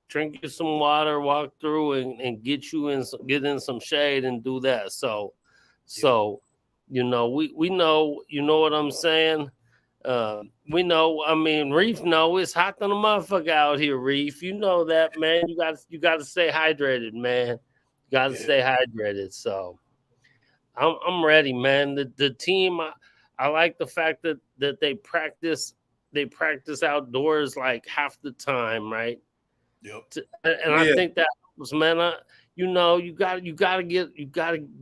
drink you some water, walk through and get in some shade and do that. So we know, what I'm saying? We know, I mean, Reef know it's hot than a motherfucker out here, Reef. You know that, man. You got to stay hydrated, man. You got to stay hydrated. So I'm ready, man. The team, I like the fact that they practice outdoors like half the time, right? Yep. And I think that was, man. You got to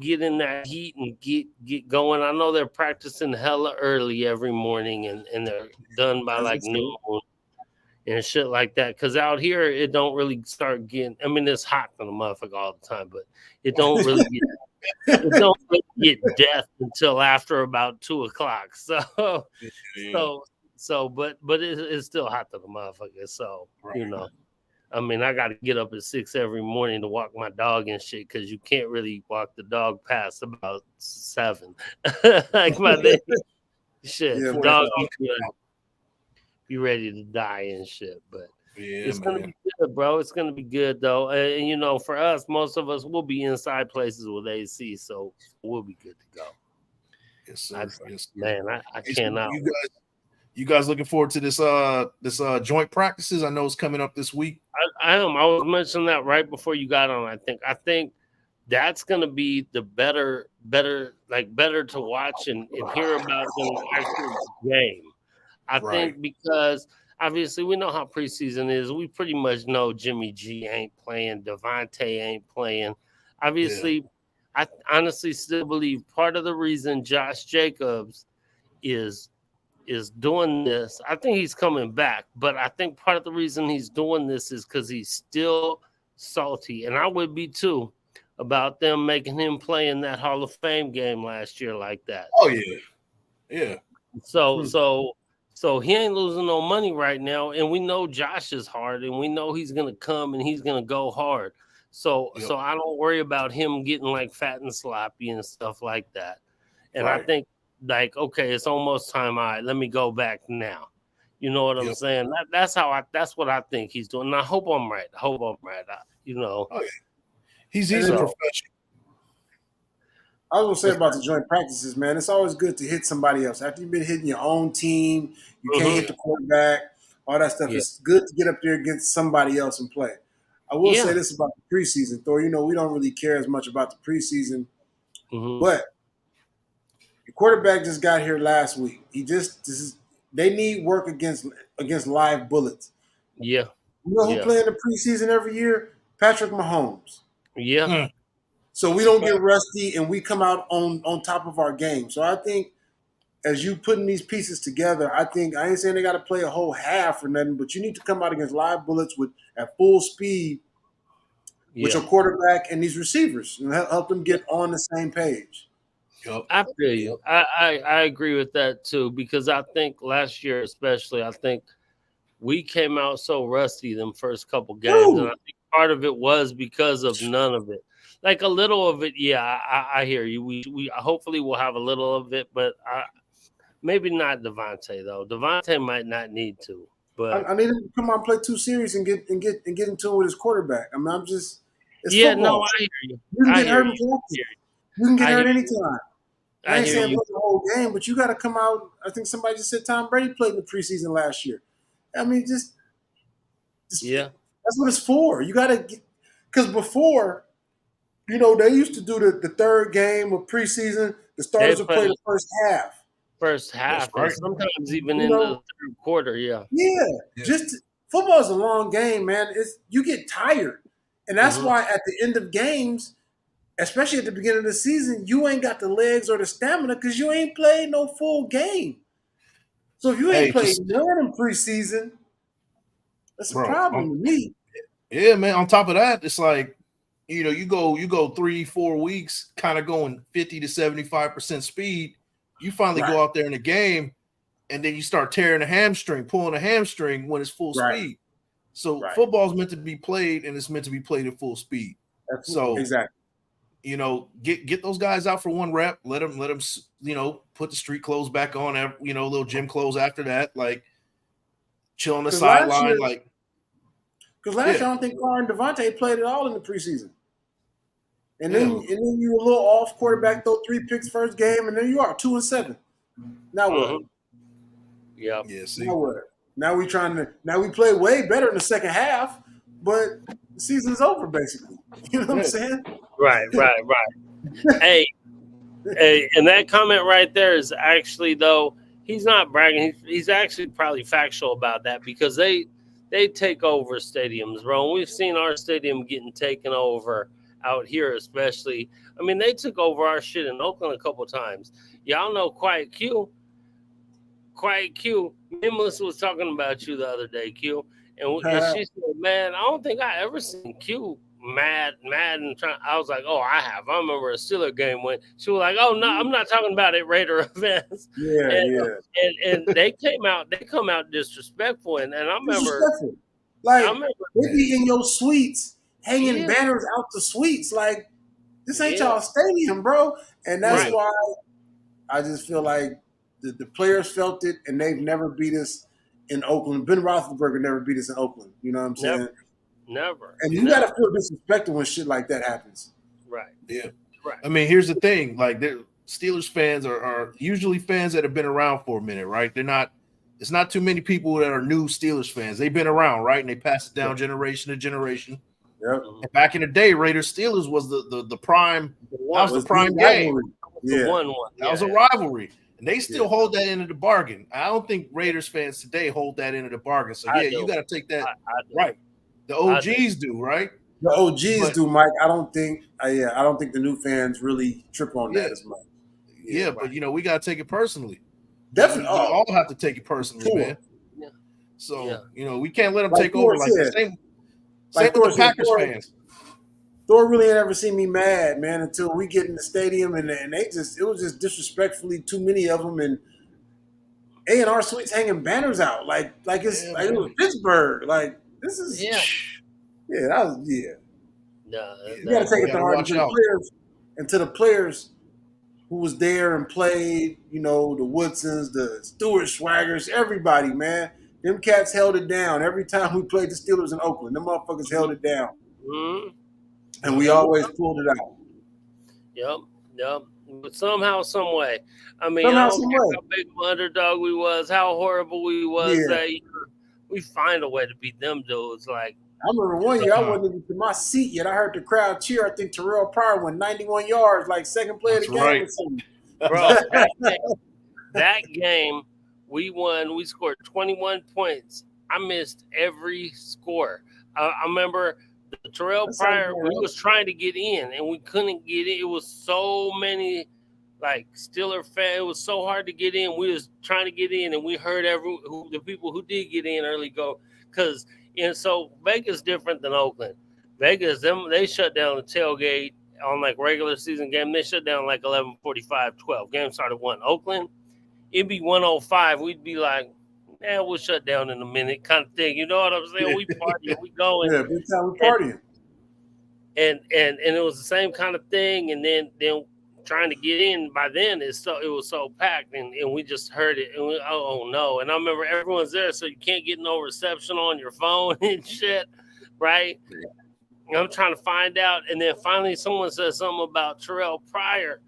get in that heat and get going. I know they're practicing hella early every morning, and they're done by like noon and shit like that. Because out here, it don't really start getting. I mean, it's hot for the motherfucker all the time, but it don't really get. It don't really get death until after about 2:00. But it's still hot to the motherfucker. So I mean, I got to get up at 6 every morning to walk my dog and shit because you can't really walk the dog past about 7. Like my day, shit, the dog be ready to die and shit. But it's gonna be good, bro. It's gonna be good though. And for us, most of us will be inside places with AC, so we'll be good to go. Yes, sir. Man, I cannot. You guys looking forward to this joint practices? I know it's coming up this week. I am. I was mentioning that right before you got on. I think that's gonna be the better to watch and hear about than the actual game. I think because obviously we know how preseason is. We pretty much know Jimmy G ain't playing, Devontae ain't playing. Obviously, I honestly still believe part of the reason Josh Jacobs is doing this, I think he's coming back, but I think part of the reason he's doing this is because he's still salty, and I would be too, about them making him play in that Hall of Fame game last year like that. Oh yeah. So he ain't losing no money right now, and we know Josh is hard, and we know he's gonna come and he's gonna go hard. So I don't worry about him getting like fat and sloppy and stuff like that. And I think like, okay, it's almost time. All right, let me go back now. You know what I'm saying? That's what I think he's doing. And I hope I'm right. He's a professional. I was gonna say about the joint practices, man. It's always good to hit somebody else after you've been hitting your own team. You can't hit the quarterback, all that stuff. It's good to get up there against somebody else and play. I will say this about the preseason, Thor. We don't really care as much about the preseason, but the quarterback just got here last week. They need work against live bullets. Yeah. You know who play in the preseason every year? Patrick Mahomes. Yeah. So we don't get rusty and we come out on top of our game. So I think as you putting these pieces together, I ain't saying they got to play a whole half or nothing, but you need to come out against live bullets at full speed with your quarterback and these receivers and help them get on the same page. I feel you. I agree with that too, because I think last year especially, I think we came out so rusty them first couple games, and I think part of it was because of none of it. Like a little of it, I hear you. We hopefully we'll have a little of it, but maybe not Devontae though. Devontae might not need to. But I need him to come out and play 2 series and get into it with his quarterback. I mean, I'm just I hear you. You can get hurt in practice. You can get hurt anytime. I ain't saying play the whole game, but you got to come out. I think somebody just said Tom Brady played in the preseason last year. I mean, just that's what it's for. You got to get because before. They used to do the third game of preseason. The starters would play the first half. And sometimes even in the third quarter, Just football is a long game, man. You get tired. And that's why at the end of games, especially at the beginning of the season, you ain't got the legs or the stamina because you ain't played no full game. So if you ain't played more than preseason, that's a problem with me. Yeah, man. On top of that, it's like, you go 3-4 weeks kind of going 50 to 75% speed. You finally go out there in the game and then you start tearing a hamstring, pulling a hamstring when it's full speed. So football's meant to be played, and it's meant to be played at full speed. So exactly. You know, get those guys out for one rep. Let them, you know, put the street clothes back on. You know, little gym clothes after that. Like chill on the sideline. Like because last year I don't think Clara and Devontae played at all in the preseason. And then you were a little off. Quarterback throw 3 picks first game, and then you are 2-7. Now what? Yeah. See? Now what? Now we play way better in the second half, but the season's over basically. You know what I'm saying? Right. hey, and that comment right there is actually, though, he's not bragging. He's actually probably factual about that because they take over stadiums, bro. And we've seen our stadium getting taken over out here, especially. I mean, they took over our shit in Oakland a couple times. Y'all know Quiet Q. Me and Melissa was talking about you the other day, Q. And she said, man, I don't think I ever seen Q mad and trying. I was like, oh, I have. I remember a Steeler game when she was like, oh no, I'm not talking about it, Raider events. And they come out disrespectful, and I remember, they be in your suites hanging banners out the suites, like this ain't y'all stadium, bro. And that's why I just feel like the players felt it, and they've never beat us in Oakland. Ben Roethlisberger never beat us in Oakland. You know what I'm saying? Never. And you got to feel disrespected when shit like that happens. Right. Yeah. Right. I mean, here's the thing. Like, Steelers fans are usually fans that have been around for a minute, right? It's not too many people that are new Steelers fans. They've been around, right? And they pass it down generation to generation. Yep. And back in the day, Raiders Steelers was the prime. That was the prime game. That was a rivalry. And they still hold that end of the bargain. I don't think Raiders fans today hold that end of the bargain. So, you got to take that right. The OGs do, right? The OGs do, Mike. I don't think the new fans really trip on that as much. Yeah, but we got to take it personally. Definitely, we all have to take it personally, man. Yeah. So we can't let them take over like that. Same with the Packers fans. Thor really ain't ever seen me mad, man, until we get in the stadium and it was just disrespectfully too many of them, and A&R Suites hanging banners out like it was Pittsburgh. Like this is you gotta take it to heart to the players who was there and played, the Woodsons, the Stewart Swaggers, everybody, man. Them cats held it down every time we played the Steelers in Oakland. Them motherfuckers held it down. Mm-hmm. And we always pulled it out. Yep. But somehow, some way. I mean, I don't care how big of an underdog we was, how horrible we was. We find a way to beat them dudes. Like, I remember one year I wasn't even to my seat yet. I heard the crowd cheer. I think Terrell Pryor went 91 yards, like second play of the game. Right. Bro, that game, we won. We scored 21 points. I missed every score. I remember Terrell Pryor, we was trying to get in, and we couldn't get in. It was so many, like, Steeler fans. It was so hard to get in. We was trying to get in, and we heard the people who did get in early go. So Vegas different than Oakland. Vegas, they shut down the tailgate on, like, regular season game. They shut down, like, 11:45, 12. Game started 1. Oakland, it'd be 1:05. We'd be like, we'll shut down in a minute, kind of thing. You know what I'm saying? We partying, we going. Yeah, big time we partying. And it was the same kind of thing. And then trying to get in, by then it was so packed, and we just heard it, and oh no. And I remember everyone's there, so you can't get no reception on your phone and shit, right? And I'm trying to find out, and then finally someone said something about Terrell Pryor.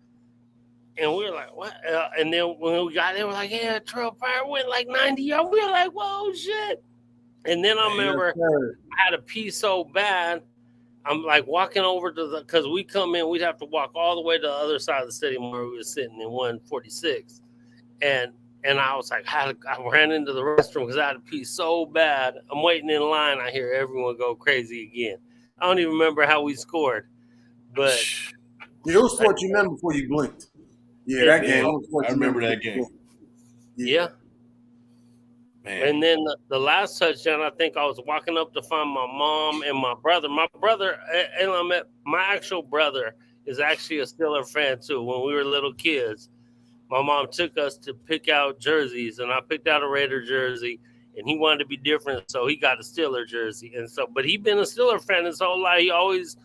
And we were like, what? And then when we got there, we're like, yeah, Terrell Pryor went like 90 yards. We were like, whoa, shit. And then I remember I had to pee so bad. I'm like walking over to because we come in, we'd have to walk all the way to the other side of the stadium where we were sitting in 146. And I was like, I ran into the restroom because I had to pee so bad. I'm waiting in line. I hear everyone go crazy again. I don't even remember how we scored. But it was what you remember before you blinked. Yeah, that game. I remember that game. Yeah. Man. And then the last touchdown, I think I was walking up to find my mom and my brother. My brother, my actual brother is actually a Steeler fan too. When we were little kids, my mom took us to pick out jerseys, and I picked out a Raider jersey, and he wanted to be different, so he got a Steeler jersey. And so, but he'd been a Steeler fan his whole life. He always,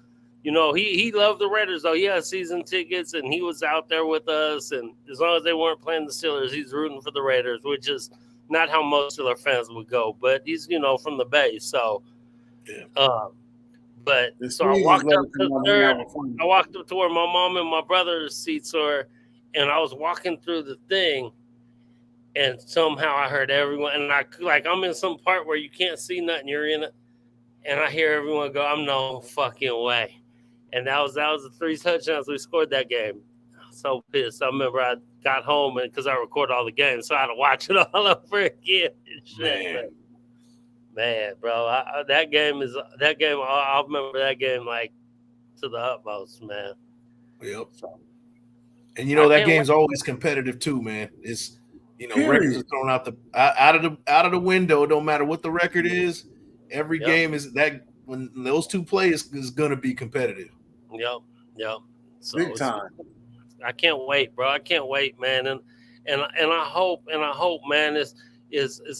he loved the Raiders, though. He had season tickets, and he was out there with us. And as long as they weren't playing the Steelers, he's rooting for the Raiders, which is not how most Steeler fans would go. But he's, from the Bay, so. Yeah. But so I walked up to third. I walked up to where my mom and my brother's seats were, and I was walking through the thing, and somehow I heard everyone, and I'm in some part where you can't see nothing, you're in it, and I hear everyone go, "I'm no fucking way," and that was the 3 touchdowns we scored that game. I was so pissed. I remember I got home, and because I record all the games, so I had to watch it all over again. Man, bro, that game. I'll remember that game like to the utmost, man. Yep. So, and that game's always competitive too, man. It's records are thrown out of the window. No matter what the record is, every game is that when those two play is gonna be competitive. Yep. So big time. I can't wait, bro. I can't wait, man. And I hope, man, is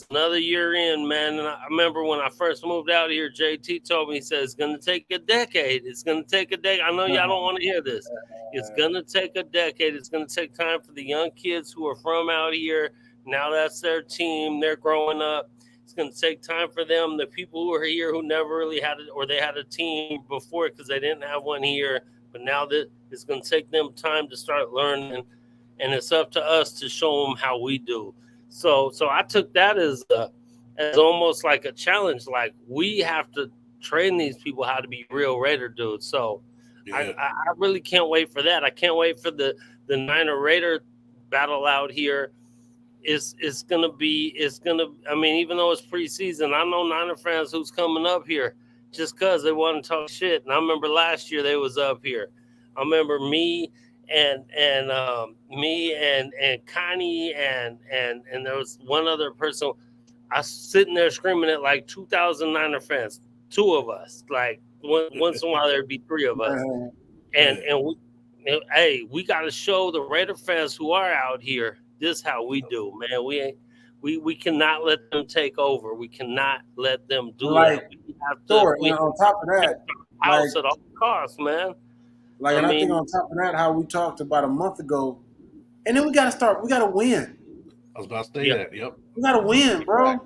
another year in, man. And I remember when I first moved out here, JT told me, he said, it's going to take a decade. It's going to take a decade. I know y'all don't want to hear this. It's going to take a decade. It's going to take time for the young kids who are from out here. Now that's their team. They're growing up. It's going to take time for them. The people who are here who never really had it, or they had a team before because they didn't have one here. But now that it's going to take them time to start learning. And it's up to us to show them how we do. So I took that as almost like a challenge. Like, we have to train these people how to be real Raider dudes. So I really can't wait for that. I can't wait for the Niner Raider battle out here. It's gonna. I mean, even though it's preseason, I know Niner fans who's coming up here just because they want to talk shit. And I remember last year they was up here. I remember me and Connie and there was one other person. I was sitting there screaming at like 2,000 Niner fans, 2 of us. Like once in a while there'd be 3 of us, and we got to show the Raider fans who are out here this how we do, man. We cannot let them take over. We cannot let them do that. We have to. On top of that, house at all costs, man. Like, I think on top of that, how we talked about a month ago, and then we got to win. I was about to say that. Yep. We got to win, bro.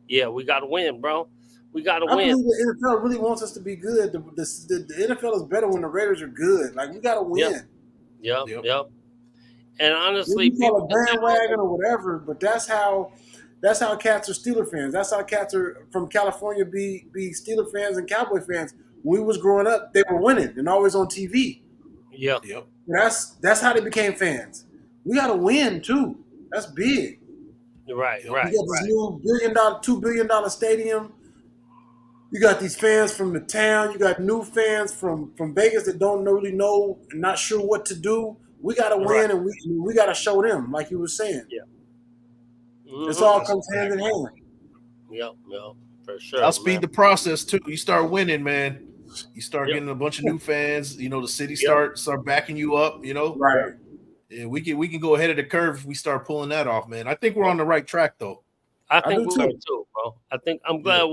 Yeah, we got to win, bro. We got to win. I believe the NFL really wants us to be good. The NFL is better when the Raiders are good. Like, we got to win. Yep. And honestly, people call it bandwagon or whatever, but that's how cats are Steeler fans. That's how cats are from California be Steeler fans and Cowboy fans. When we was growing up, they were winning and always on TV. Yep. That's how they became fans. We got to win too. That's big. Right. You got this new $2 billion stadium. You got these fans from the town. You got new fans from Vegas that don't really know and not sure what to do. We got to win, and we got to show them, like you were saying. Yeah. This all comes hand in hand. Yep, for sure. I'll speed the process too. You start winning, man. You start getting a bunch of new fans. The city start backing you up. Right. Yeah, we can go ahead of the curve if we start pulling that off, man. I think we're on the right track, though. I think we are too, bro. I'm glad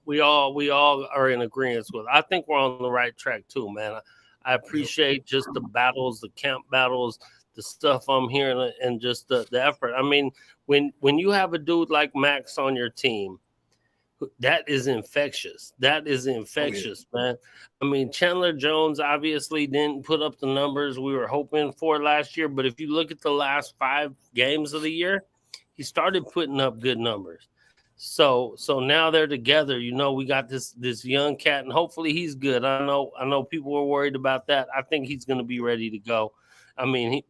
we all are in agreement with. I think we're on the right track too, man. I appreciate just the battles, the camp battles, the stuff I'm hearing, and just the effort. I mean, when you have a dude like Max on your team, that is infectious. Man. I mean, Chandler Jones obviously didn't put up the numbers we were hoping for last year, but if you look at the last 5 games of the year, he started putting up good numbers. So now they're together. We got this young cat, and hopefully he's good. I know people were worried about that. I think he's going to be ready to go. I mean,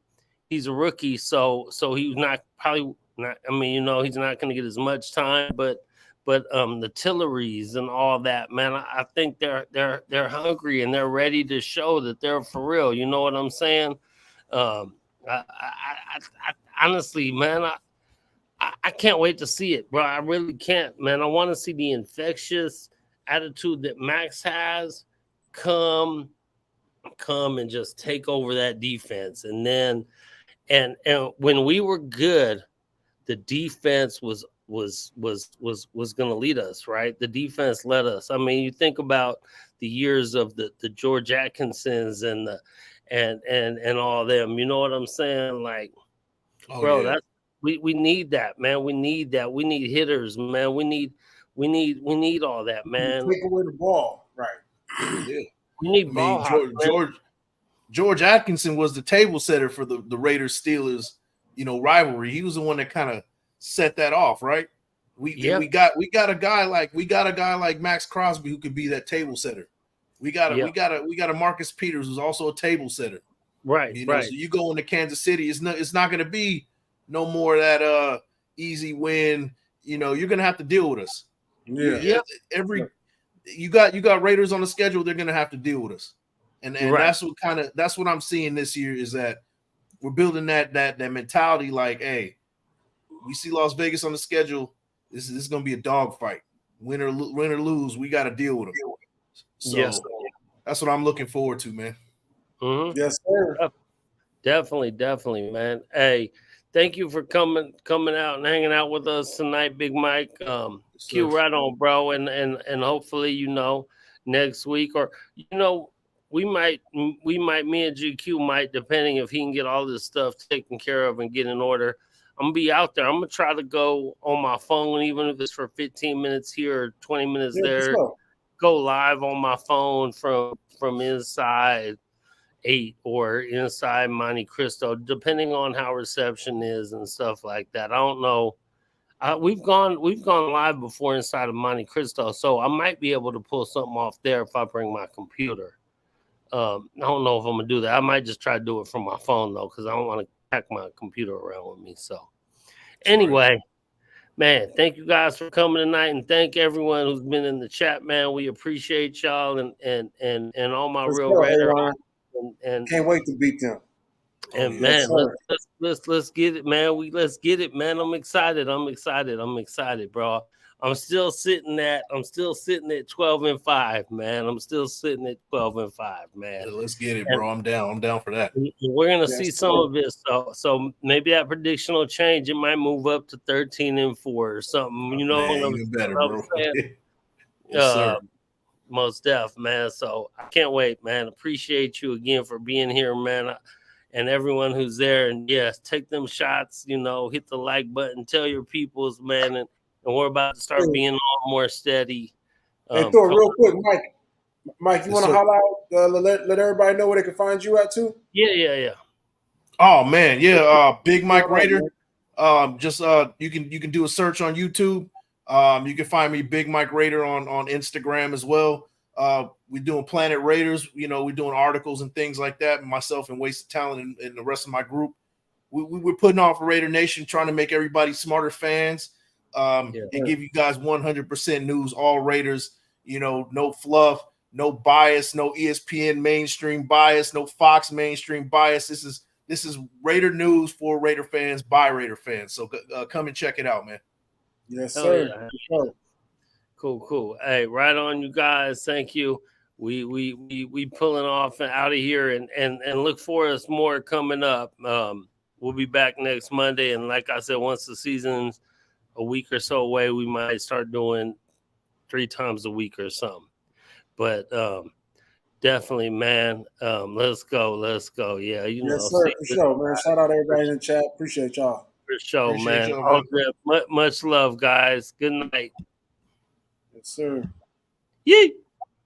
he's a rookie, so he's not probably not. I mean, he's not going to get as much time, but the Tilleries and all that, man, I think they're hungry and they're ready to show that they're for real. You know what I'm saying? I honestly, man, I can't wait to see it, bro. I really can't, man. I want to see the infectious attitude that Max has come and just take over that defense, and then And when we were good, the defense was going to lead us, right? The defense led us. I mean, you think about the years of the George Atkinsons and the and all them. You know what I'm saying? Like, bro, that's we need that, man. We need that. We need hitters, man. We need all that, man. Take away the ball, right? Yeah. We need ball hockey, George Atkinson was the table setter for the Raiders Steelers, rivalry. He was the one that kind of set that off, right? We got a guy like Max Crosby who could be that table setter. We got a Marcus Peters who's also a table setter. Right. So you go into Kansas City, it's not going to be no more of that easy win. You're going to have to deal with us. Yeah. You got Raiders on the schedule, they're going to have to deal with us. And that's what I'm seeing this year is that we're building that mentality like, hey, we see Las Vegas on the schedule. This is going to be a dogfight. Win or lose, we got to deal with them. So that's what I'm looking forward to, man. Mm-hmm. Yes, sir. Definitely, man. Hey, thank you for coming out and hanging out with us tonight, Big Mike. Q, right on, bro. And hopefully, next week or we might, me and GQ might, depending if he can get all this stuff taken care of and get in order. I'm gonna be out there. I'm gonna try to go on my phone, even if it's for 15 minutes here or 20 minutes there. Sure. Go live on my phone from inside 8 or inside Monte Cristo, depending on how reception is and stuff like that. I don't know. We've gone live before inside of Monte Cristo, so I might be able to pull something off there if I bring my computer. I don't know if I'm gonna do that. I might just try to do it from my phone though, because I don't want to pack my computer around with me. So anyway, man, thank you guys for coming tonight, and thank everyone who's been in the chat, man. We appreciate y'all and all my real Raider. And can't wait to beat them. And man, let's get it, man. Let's get it, man. I'm excited, bro. I'm still sitting at 12-5, man. I'm still sitting at 12-5, man. Yeah, let's get it, bro. I'm down for that. We're gonna see some of it. So maybe that prediction will change. It might move up to 13-4 or something. Even better, bro. Yes, sir. Most def, man. So I can't wait, man. Appreciate you again for being here, man. And everyone who's there. And yes, take them shots, hit the like button, tell your peoples, man. And we're about to start being all more steady. Hey, Thor, real quick, Mike, you want to holler out, let everybody know where they can find you at too? Yeah. Oh man, yeah. Big Mike Raider. You can do a search on YouTube. You can find me Big Mike Raider on Instagram as well. We're doing Planet Raiders. We're doing articles and things like that. Myself and Wasted Talent and the rest of my group. We're putting off a Raider Nation, trying to make everybody smarter fans. And give you guys 100% news, all Raiders, no fluff, no bias, no ESPN mainstream bias, no Fox mainstream bias. This is Raider news for Raider fans by Raider fans. So come and check it out, man. Yes, sir. Yeah. Cool. Hey, right on, you guys. Thank you. We pulling off and out of here and look for us more coming up. We'll be back next Monday. And like I said, once the season's a week or so away, we might start doing 3 times a week or something. But definitely, man, let's go. Yeah, yes, sir, for sure, man. Shout out everybody in the chat. Appreciate y'all. For sure, man. Much love, guys. Good night. Yes, sir. Yeet.